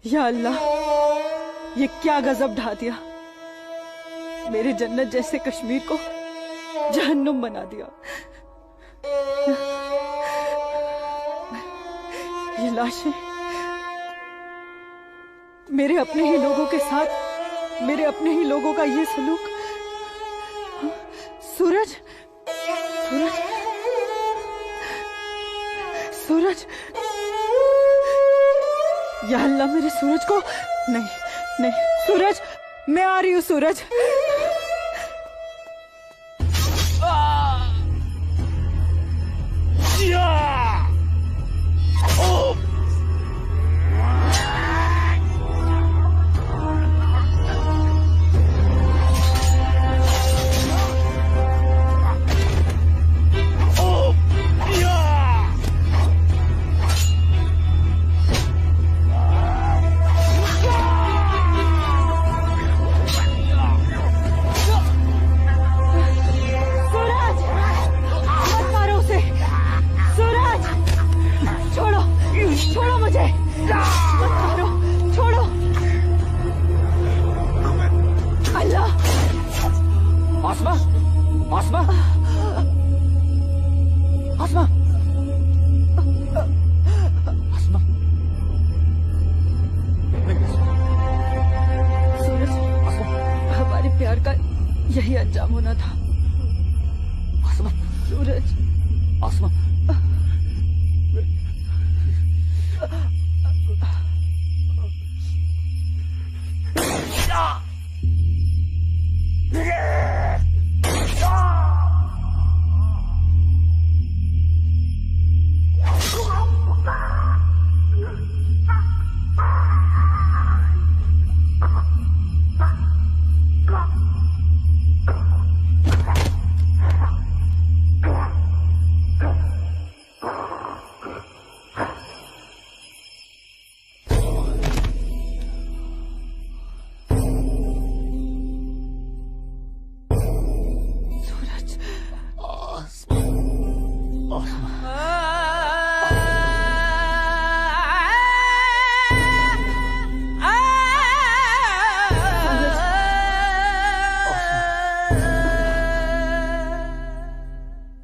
या अल्लाह, ये क्या गजब ढा दिया। मेरे जन्नत जैसे कश्मीर को जहन्नुम बना दिया। ये लाशें मेरे अपने ही लोगों के साथ, मेरे अपने ही लोगों का ये सलूक। सूरज, सूरज, सूरज, या अल्लाह मेरे सूरज को। नहीं नहीं सूरज, मैं आ रही हूँ सूरज। यही अंजाम होना था। सूरज,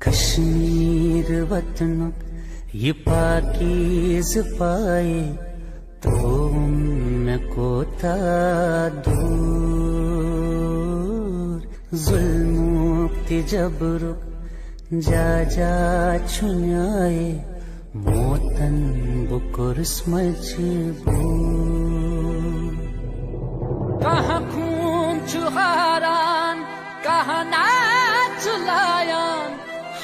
कश्मीर वतन ये पाकीज़ पाए तो मैं कोता दूर जुल्म जबर जा जा छुन्याए मोतन बुकुर्स मजबूर कहाँ खून चुहारान कहाँ नाच लायान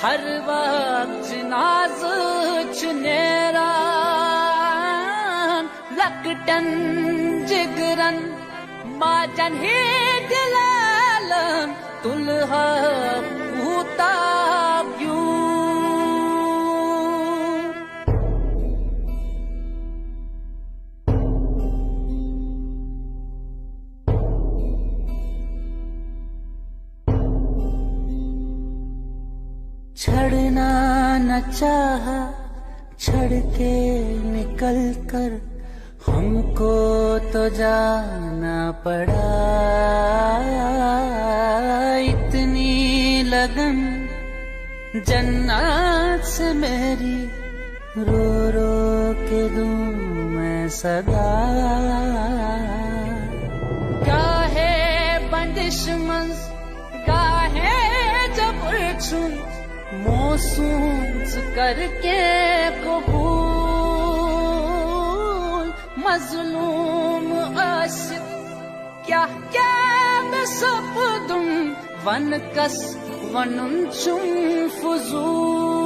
हर वक्त नाज चुनेरान लकटन जिगरन माजन ही दिलालन तुलहा ऊता छड़ना न चाहा छड़ के निकल कर हमको तो जाना पड़ा इतनी लगन जन्नत से मेरी रो रो के दूं मैं सदा गाहे बंदिश मंज गाहे जबर चुन मोसूस करके कबूल मजलूम आशिक क्या क्या मैं सपदुम वन कस वनुन चुम फुजूल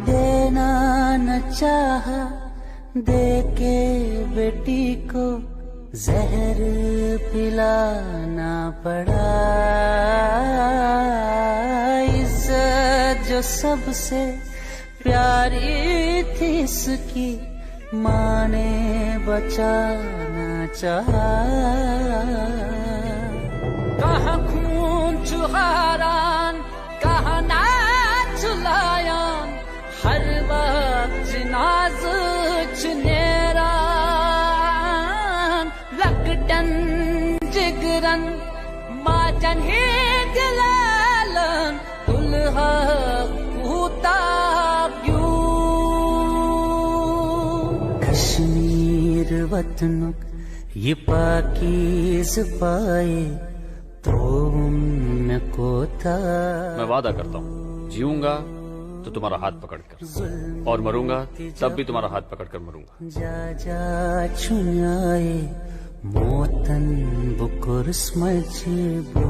देना न चाहा दे के बेटी को जहर पिलाना पड़ा इज्जत जो सबसे प्यारी थी इसकी माँ ने बचाना चाहा। कहाँ खून चुहारान कहाँ नाच लायान हर वक्त नाज चुनेरान लकटन जिगरन माचन ही गलालन दुल्हा कूता क्यों। कश्मीर वतनुक ये पाकीज़ पाए तो उनको था। मैं वादा करता हूँ जीऊंगा तो तुम्हारा हाथ पकड़कर और मरूंगा तब भी तुम्हारा हाथ पकड़कर मरूंगा। जा जा छुन्याए मोतन बुकुर स्मजबू।